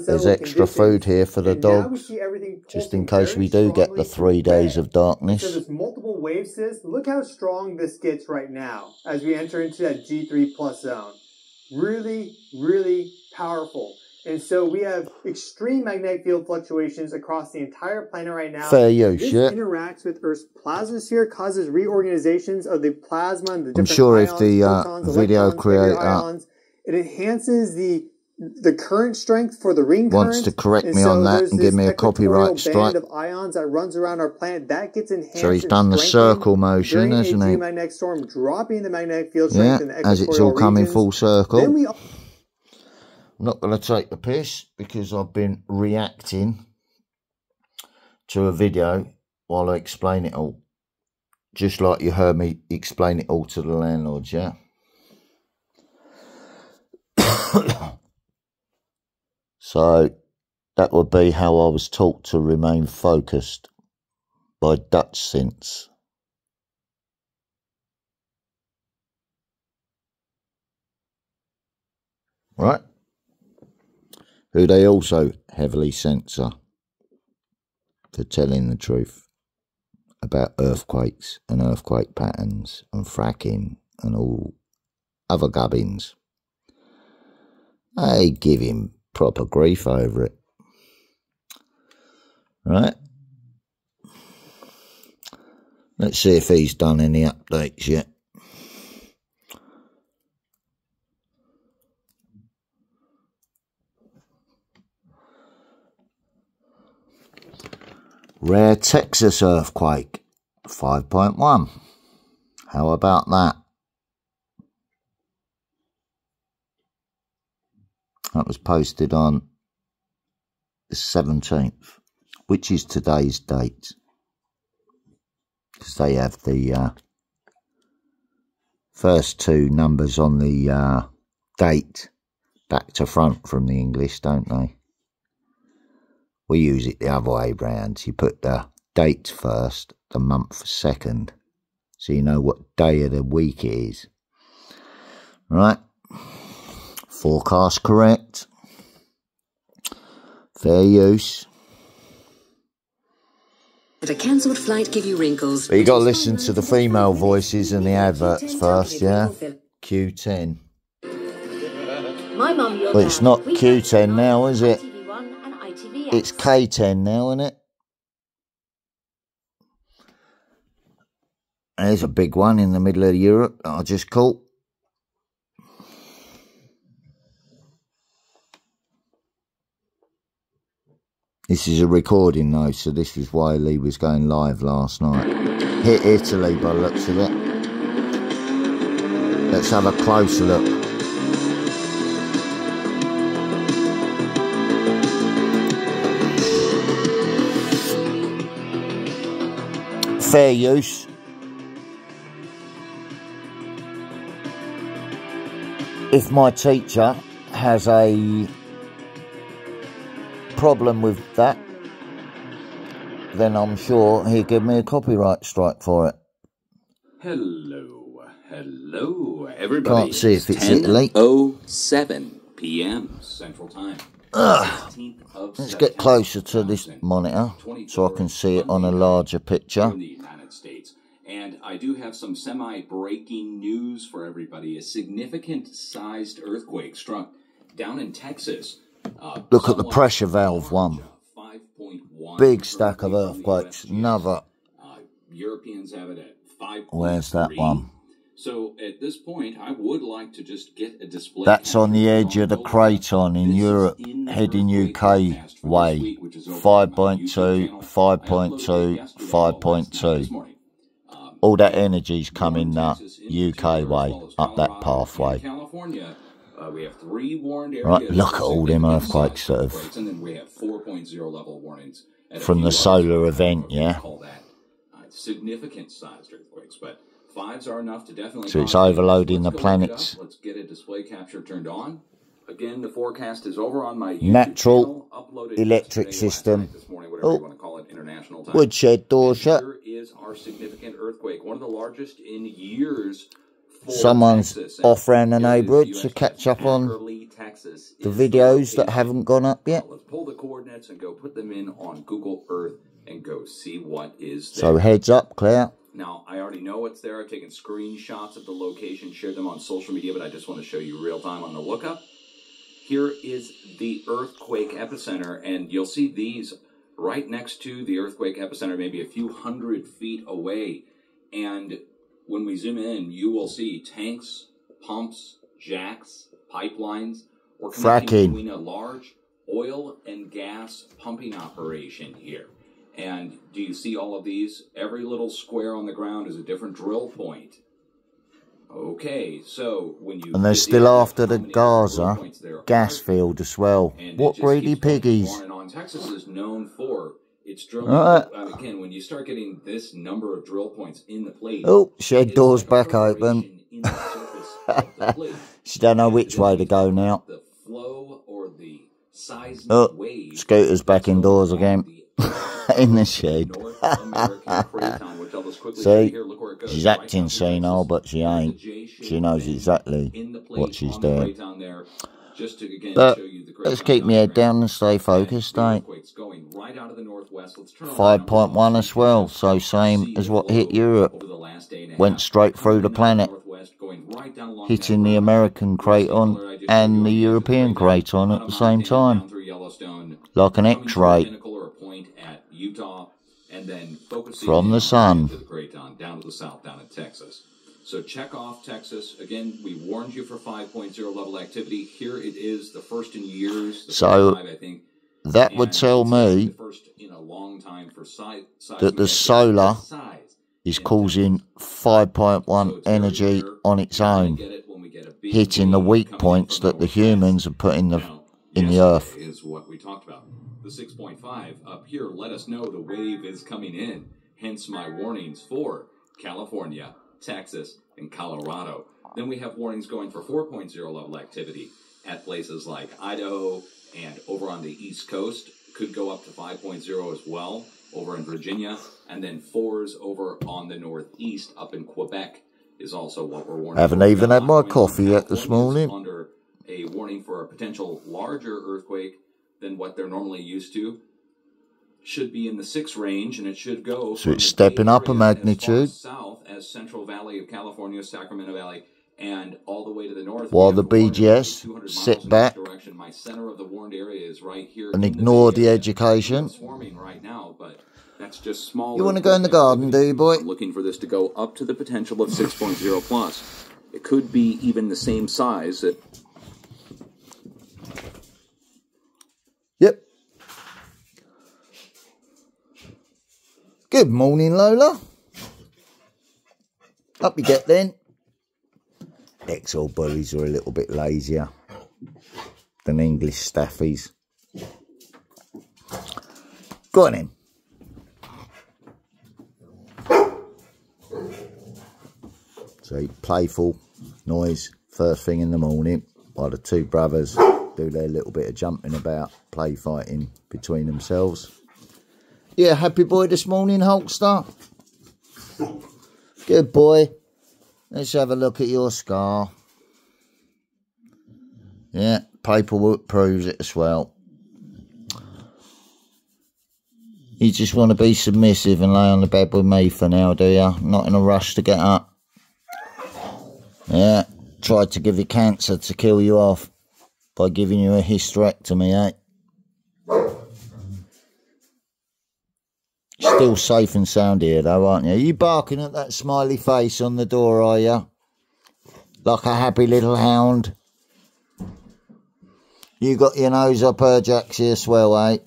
There's extra food here for the dogs, just in case we do get the 3 days of darkness. So there's multiple wave systems. Look how strong this gets right now as we enter into that G3 plus zone. Really, really powerful. And so we have extreme magnetic field fluctuations across the entire planet right now. Fair use, this interacts with Earth's plasmasphere, causes reorganizations of the plasma and the different I'm sure ions, if the photons, video creator ions, it enhances the current strength for the ring wants current. to correct me on that and give me a copyright strike. Band of ions that runs around our planet that gets enhanced. So he's done the circle motion, hasn't he? Magnetic storm, dropping the magnetic field strength in the as it's all coming full circle. Then I'm not going to take the piss because I've been reacting to a video while I explain it all. Just like you heard me explain it all to the landlords, yeah? So that would be how I was taught to remain focused by Dutch synths. Right? who they also heavily censor for telling the truth about earthquakes and earthquake patterns and fracking and all other gubbins. They give him proper grief over it. Right? Let's see if he's done any updates yet. Rare Texas earthquake, 5.1. How about that? That was posted on the 17th, which is today's date. Because they have the first two numbers on the date back to front from the English, don't they? We use it the other way round. You put the date first, the month second, so you know what day of the week it is. Right? Forecast correct. Fair use. Did a cancelled flight give you wrinkles? But you got to listen to the female voices and the adverts first, yeah? Q10. But it's not Q10 now, is it? It's K10 now, isn't it? There's a big one in the middle of Europe that I just caught. This is a recording though, so this is why Lee was going live last night. Hit Italy by the looks of it. Let's have a closer look. Fair use. If my teacher has a problem with that, then I'm sure he'll give me a copyright strike for it. Hello, everybody. Can't see if it's Italy. 10:07 p.m. Central Time. Let's get closer to this monitor so I can see it on a larger picture. In the United States. And I do have some semi-breaking news for everybody. A significant sized earthquake struck down in Texas. Look at the pressure valve one. 5.1. Big stack of earthquakes. Another. Europeans have it at 5.3. Where's that one? So at this point, I would like to just get a display. That's on the edge of the craton in Europe, heading UK way. 5.2, 5.2, 5.2. All that energy's coming that UK way, up that pathway. We have 3 warned areas. Right, look at all them earthquakes that have, and then we have 4.0 level warnings from the solar event, yeah. Call that significant sized earthquakes, but 5s are enough to definitely. So it's overloading the planets. Let's get a display capture turned on. Again, the forecast is over on my natural electric system. Oh, woodshed door shut. Here is our significant earthquake, one of the largest in years. Someone's off round the neighbourhood to catch up on the videos that haven't gone up yet. Let's pull the coordinates and go put them in on Google Earth and go see what is there. So heads up, Claire. Now, I already know what's there. I've taken screenshots of the location, shared them on social media, but I just want to show you real time on the lookup. Here is the earthquake epicenter, and you'll see these right next to the earthquake epicenter, maybe a few hundred feet away. And when we zoom in, you will see tanks, pumps, jacks, pipelines. We're connecting between a large oil and gas pumping operation here. And do you see all of these? Every little square on the ground is a different drill point. Okay, so when you... And they're still after the Gaza gas field as well. What greedy piggies. On Texas is known for its drilling. Again, when you start getting this number of drill points in the plate... Oh, shed door's back open. She don't know which way to go now. The flow or the size wave, scooter's back indoors again. In the shed. See, she's acting senile, but she ain't. She knows exactly what she's doing. just to again But show you the let's keep my head down and stay focused, eh? Going right out of the northwest. Let's turn 5.1 as well, so same as what hit Europe. Went straight through the planet, hitting the American craton and the European craton at the same time, like an X-ray from the sun. Down to the south, down in Texas. So check off Texas. Again, we warned you for 5.0 level activity. Here it is, the first in years. So 5, I think. That would tell me that the solar is causing 5.1 energy on its own, hitting the weak points that the humans have put in the earth. Is what we talked about. The 6.5 up here let us know the wave is coming in. Hence my warnings for California, Texas, and Colorado. Then we have warnings going for 4.0 level activity at places like Idaho and over on the East Coast. Could go up to 5.0 as well over in Virginia. And then 4s over on the Northeast up in Quebec is also what we're warning. Haven't even had my coffee yet this morning. Under a warning for a potential larger earthquake than what they're normally used to. Should be in the 6 range, and it should go. So it's stepping up a magnitude. As south as Central Valley of California, Sacramento Valley, and all the way to the north. While the BGS sit back My center of the warned area is right here and ignore the education. Swarming right now, but that's just small. You want to go in the garden, do you, boy? I'm looking for this to go up to the potential of 6.0 plus. It could be even the same size. Yep. Good morning, Lola. Up you get then. XL bullies are a little bit lazier than English staffies. Go on in. So playful noise first thing in the morning while the two brothers do their little bit of jumping about, play fighting between themselves. Yeah, happy boy this morning, Hulkster? Good boy. Let's have a look at your scar. Yeah, paperwork proves it as well. You just want to be submissive and lay on the bed with me for now, do you? Not in a rush to get up. Yeah, tried to give you cancer to kill you off by giving you a hysterectomy, eh? Still safe and sound here though, aren't you? You barking at that smiley face on the door, are you? Like a happy little hound. You got your nose up her jacks here, swell, eh?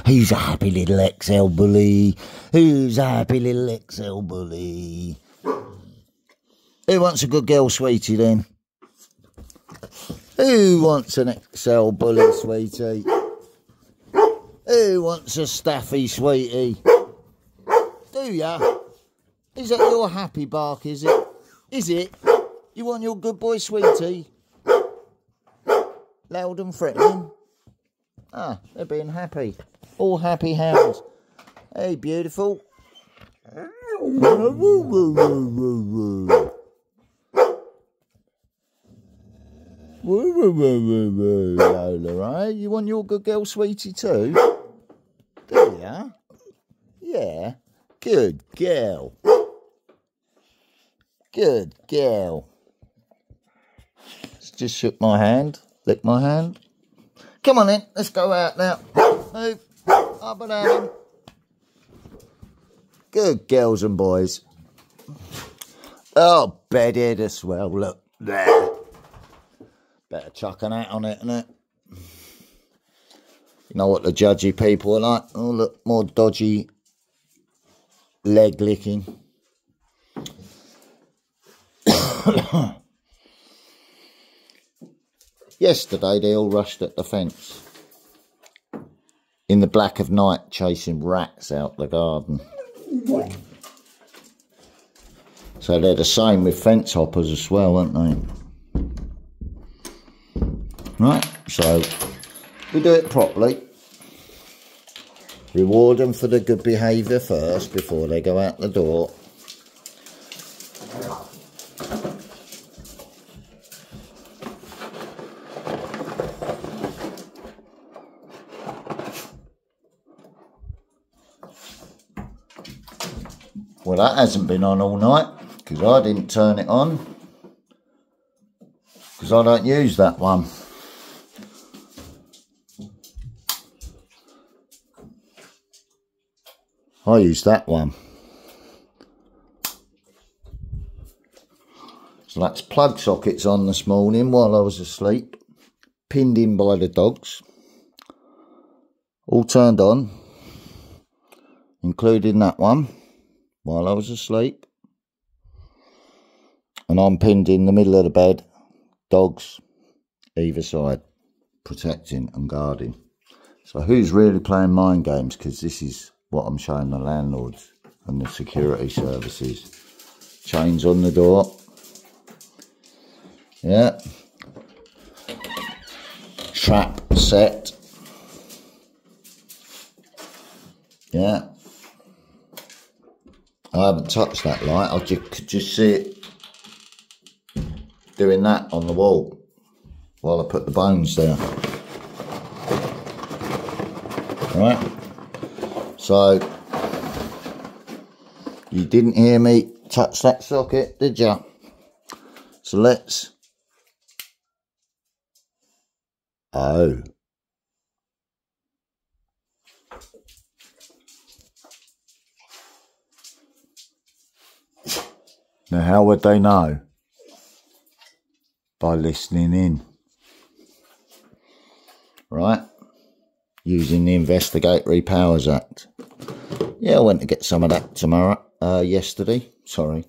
Who's a happy little XL bully? Who's a happy little XL bully? Who wants a good girl, sweetie, then? Who wants an XL bully, sweetie? Who wants a staffy, sweetie? Do ya? Is that your happy bark, is it? Is it? You want your good boy, sweetie? Loud and threatening? Ah, they're being happy. All happy hounds. Hey, beautiful. Lola, eh? You want your good girl, sweetie, too? Do ya? Yeah. Good girl. Good girl. Just shook my hand. Lick my hand. Come on then, let's go out now. Move. Up and down. Good girls and boys. Oh, bedhead as well, look. There. Better chuck an hat on it, innit? You know what the judgy people are like? Oh, look, more dodgy leg licking. Yesterday, they all rushed at the fence in the black of night, chasing rats out the garden. So they're the same with fence hoppers as well, aren't they? Right, so we do it properly. Reward them for the good behaviour first before they go out the door. Well, that hasn't been on all night because I didn't turn it on because I don't use that one. I use that one. So that's plug sockets on this morning while I was asleep, pinned in by the dogs, all turned on, including that one while I was asleep. And I'm pinned in the middle of the bed, dogs either side, protecting and guarding. So who's really playing mind games? Because this is what I'm showing the landlords and the security services. Chains on the door. Yeah. Trap set. Yeah. I haven't touched that light. I could just see it doing that on the wall while I put the bones there. Right. So, you didn't hear me touch that socket, did you? So let's... Oh. Now how would they know? By listening in. Right? Using the Investigatory Powers Act. Yeah, I went to get some of that yesterday. Sorry.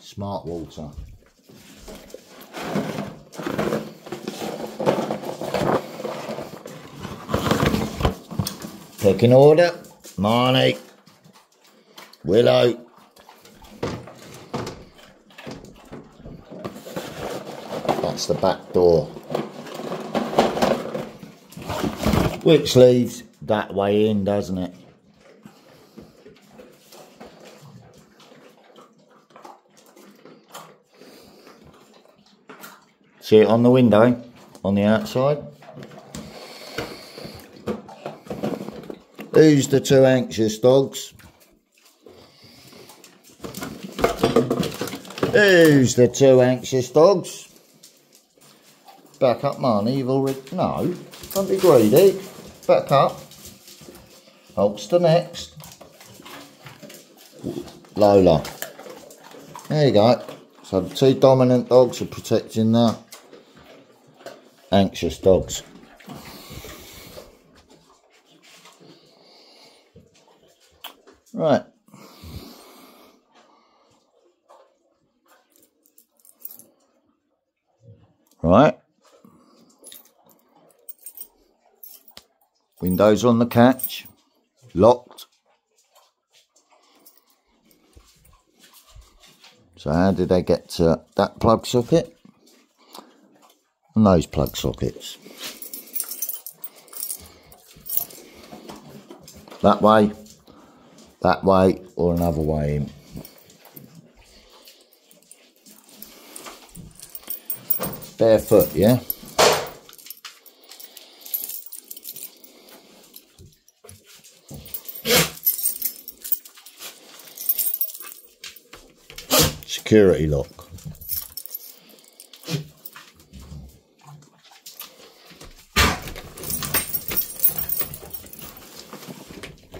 Smart water. Pecking order. Marnie. Willow. That's the back door. Which leads that way in, doesn't it? See it on the window, on the outside? Who's the two anxious dogs? Who's the two anxious dogs? Back up, Marnie, you've already... No, don't be greedy. Back up. Holster next. Lola. There you go. So the two dominant dogs are protecting the anxious dogs. Right. Right. Windows on the catch. Locked. So how did they get to that plug socket? And those plug sockets. That way, or another way in. Barefoot, yeah? Security lock.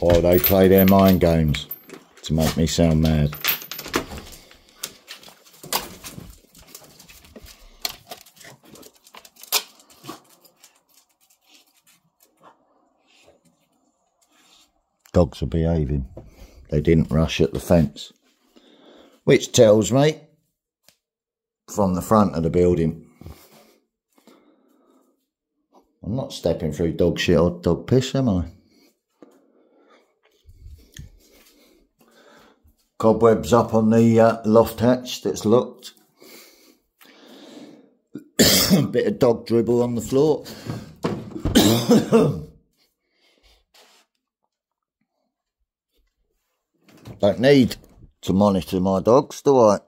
Oh, they play their mind games to make me sound mad. Dogs are behaving. They didn't rush at the fence. Which tells me, from the front of the building, I'm not stepping through dog shit or dog piss, am I? Cobwebs up on the loft hatch that's locked. Bit of dog dribble on the floor. Don't need to monitor my dogs, do I?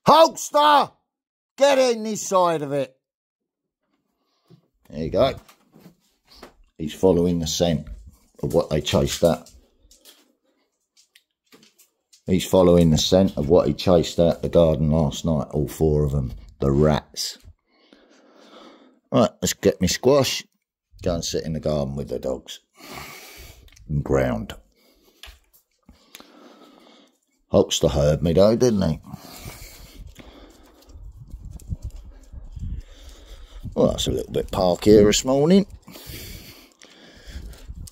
Holster! Get in this side of it. There you go. He's following the scent of what they chased at. He's following the scent of what he chased at the garden last night, all 4 of them, the rats. Right, let's get me squash. Go and sit in the garden with the dogs. And ground. Holster heard me though, didn't he? Well, that's a little bit parkier this morning.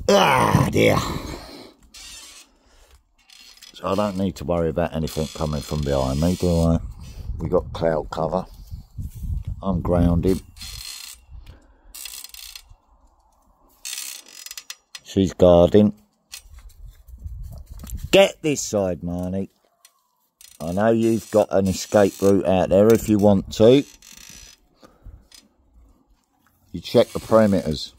Ah, dear. So I don't need to worry about anything coming from behind me, do I? We got cloud cover. I'm grounded. She's guarding. Get this side, Marnie. I know you've got an escape route out there if you want to. You check the perimeters.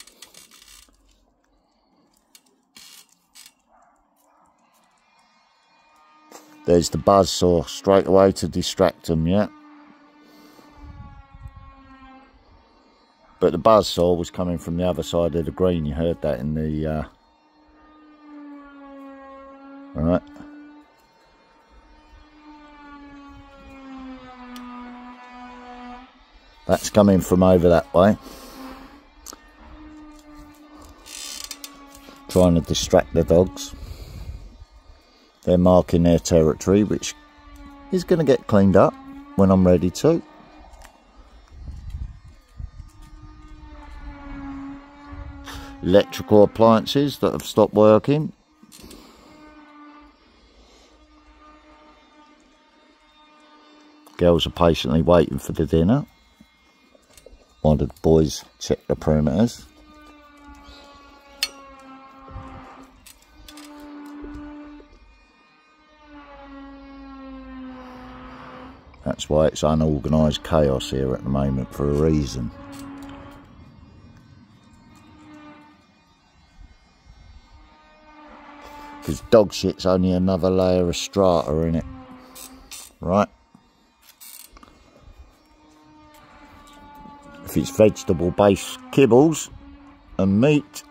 There's the buzzsaw straight away to distract them, yeah? But the buzzsaw was coming from the other side of the green. You heard that in the... Alright. That's coming from over that way. Trying to distract the dogs. They're marking their territory, which is going to get cleaned up when I'm ready to. Electrical appliances that have stopped working. Girls are patiently waiting for the dinner while the boys check the perimeters. That's why it's unorganised chaos here at the moment, for a reason. Because dog shit's only another layer of strata in it. Right? If it's vegetable based kibbles and meat,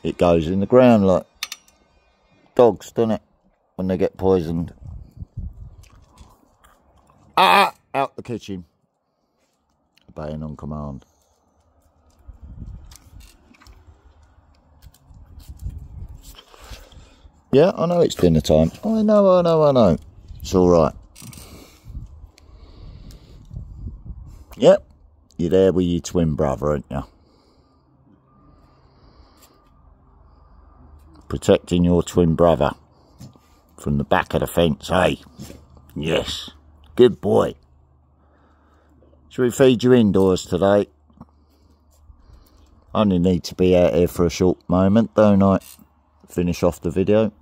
it goes in the ground like dogs, doesn't it? When they get poisoned. Ah! Out the kitchen. Obeying on command. Yeah, I know it's dinner time. I know. It's alright. Yep. You're there with your twin brother, aren't you? Protecting your twin brother from the back of the fence, hey? Yes. Good boy. Shall we feed you indoors today? I only need to be out here for a short moment, don't I? Finish off the video.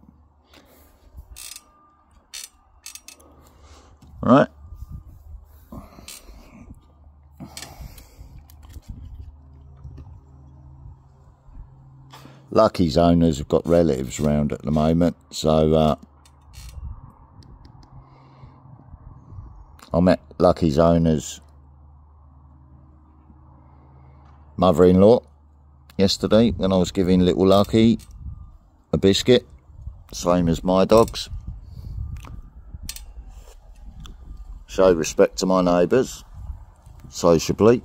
Right. Lucky's owners have got relatives round at the moment, so I met Lucky's owner's mother-in-law yesterday when I was giving little Lucky a biscuit, same as my dogs. Show respect to my neighbours, sociably.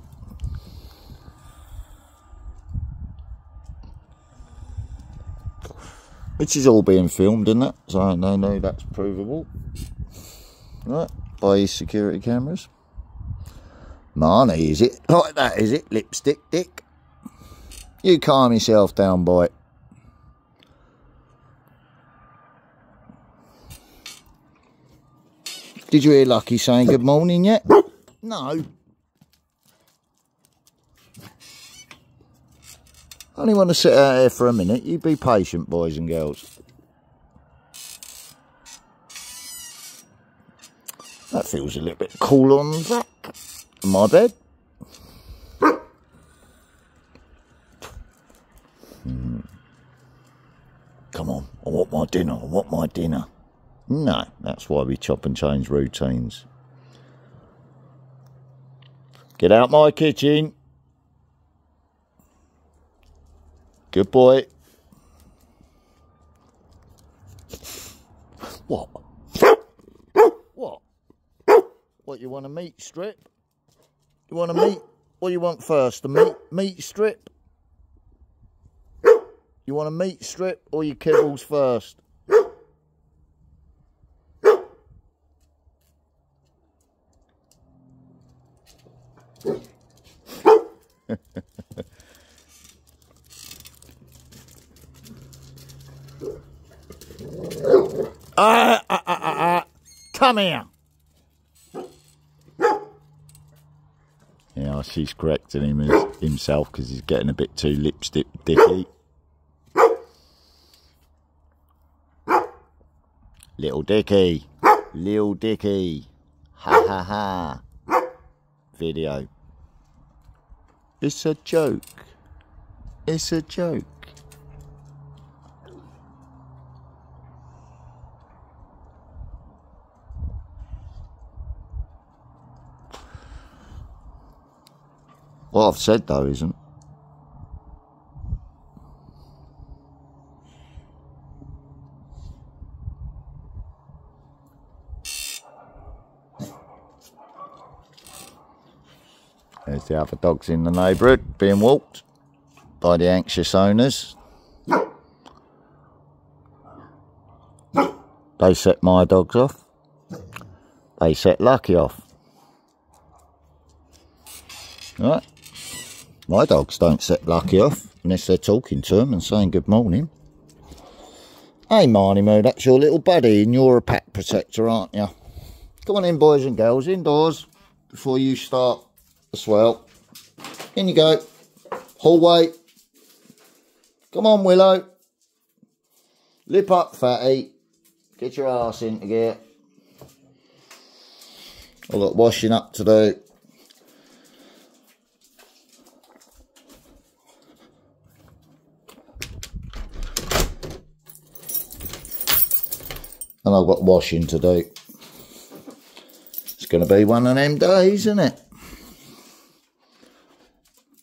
Which is all being filmed, isn't it? So I know that's provable. Right, by his security cameras. Marnie, is it like that, is it? Lipstick dick? You calm yourself down, boy. Did you hear Lucky saying good morning yet? No. I only want to sit out here for a minute. You be patient, boys and girls. That feels a little bit cool on the back of my bed. Come on, I want my dinner, I want my dinner. No, that's why we chop and change routines. Get out my kitchen. Good boy. What? What? What, you want a meat strip? You want a meat? What do you want first? The meat strip? You want a meat strip or your kibbles first? Come here. Yeah, she's correcting himself because he's getting a bit too lipstick dicky. Little Dicky. Little Dicky. Ha ha ha. Video. It's a joke. It's a joke. What I've said though isn't. There's the other dogs in the neighbourhood being walked by the anxious owners. They set my dogs off. They set Lucky off. Right. My dogs don't set Lucky off unless they're talking to him and saying good morning. Hey Marnie Moo, that's your little buddy and you're a pack protector, aren't you? Come on in, boys and girls, indoors before you start the swell. In you go. Hallway. Come on, Willow. Lip up, fatty. Get your arse into gear. I've got washing up to do. And I've got washing to do. It's going to be one of them days, isn't it?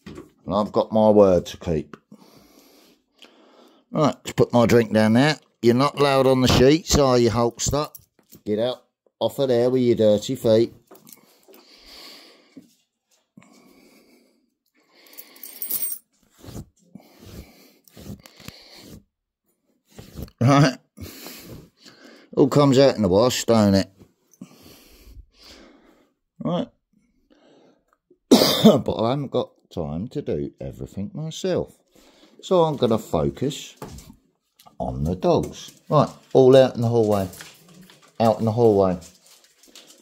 And I've got my word to keep. Right, let's put my drink down there. You're not allowed on the sheets, are you, Hulkster? Get out off of there with your dirty feet. Right. All comes out in the wash, don't it? Right. But I haven't got time to do everything myself. So I'm going to focus on the dogs. Right, all out in the hallway. Out in the hallway.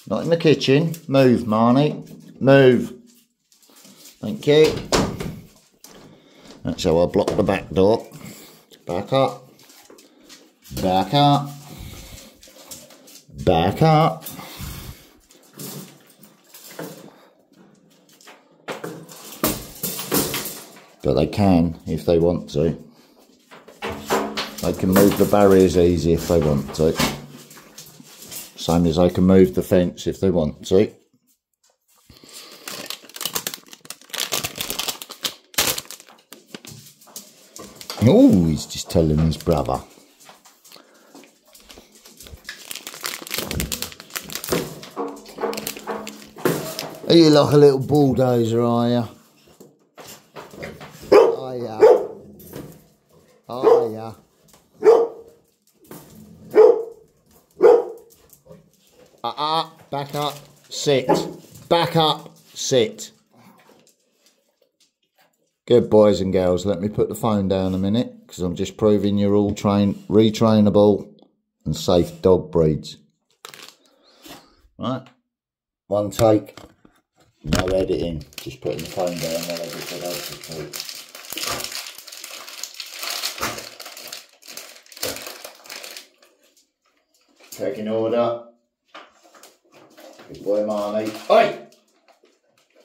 Not in the kitchen. Move, Marnie. Move. Thank you. That's how I block the back door. Back up. Back up. Back up. But they can if they want to. They can move the barriers easy if they want to. Same as they can move the fence if they want to. Oh, he's just telling his brother. Are you like a little bulldozer, are you? Are ya? Are ya? Back up, sit. Back up, sit. Good boys and girls, let me put the phone down a minute because I'm just proving you're all retrainable and safe dog breeds. Right, one take. No editing, just putting the phone down while everything else is through. Taking order. Good boy, Marnie. Oi!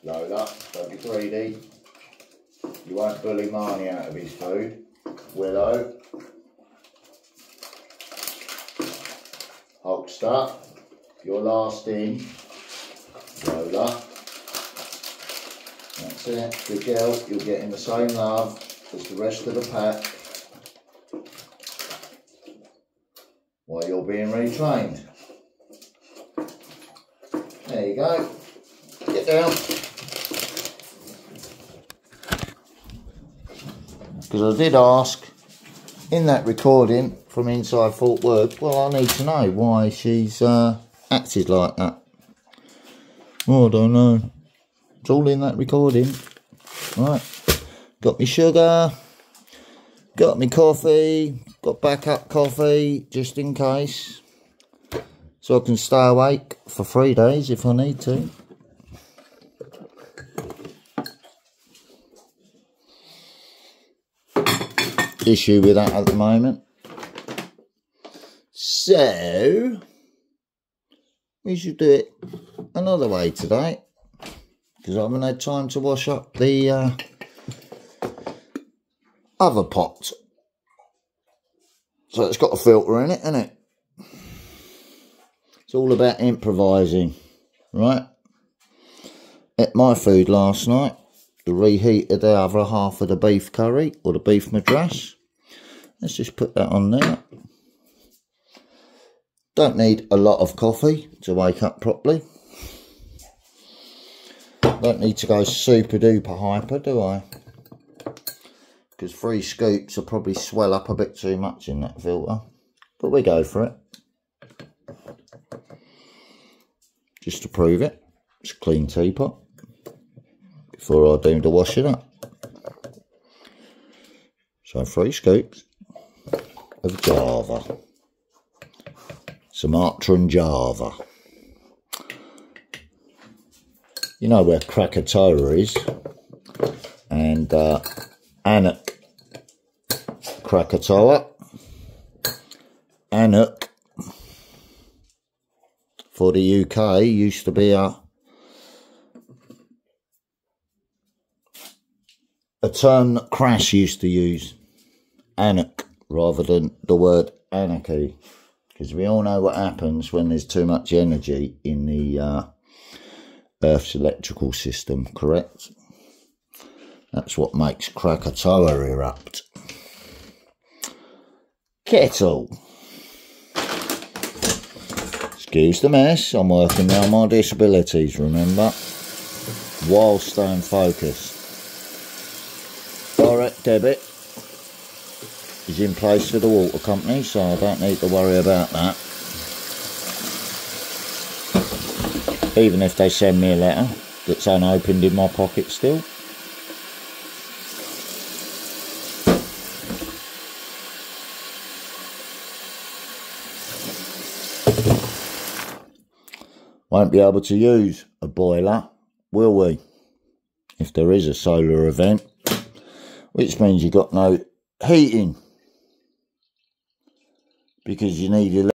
Lola, don't be greedy. You won't bully Marnie out of his food. Willow. Hulkster. You're last in. Lola. That's it. Good girl. You're getting the same love as the rest of the pack. While you're being retrained. There you go. Get down. Because I did ask in that recording from inside Fort Worth, well, I need to know why she's acted like that. Oh, I don't know. It's all in that recording. Right. Got me sugar. Got me coffee. Got backup coffee just in case. So I can stay awake for 3 days if I need to. Issue with that at the moment. So we should do it another way today, because I haven't had time to wash up the other pot. So it's got a filter in it, isn't it? It's all about improvising, right? Ate my food last night. Reheated the other half of the beef curry, or the beef madras. Let's just put that on there. Don't need a lot of coffee to wake up properly. Don't need to go super duper hyper, do I? Because 3 scoops will probably swell up a bit too much in that filter. But we go for it. Just to prove it. It's a clean teapot. Before I do the washing up. So 3 scoops of Java. Sumatran Java. You know where Krakatoa is. And Anak Krakatoa. Anak for the UK used to be a term that Crash used to use, Anak, rather than the word anarchy, because we all know what happens when there's too much energy in the Earth's electrical system, correct? That's what makes Krakatoa erupt. Kettle. Excuse the mess, I'm working on my disabilities, remember, while staying focused. Direct debit is in place for the water company, so I don't need to worry about that. Even if they send me a letter that's unopened in my pocket still. Won't be able to use a boiler, will we? If there is a solar event. Which means you've got no heating. Because you need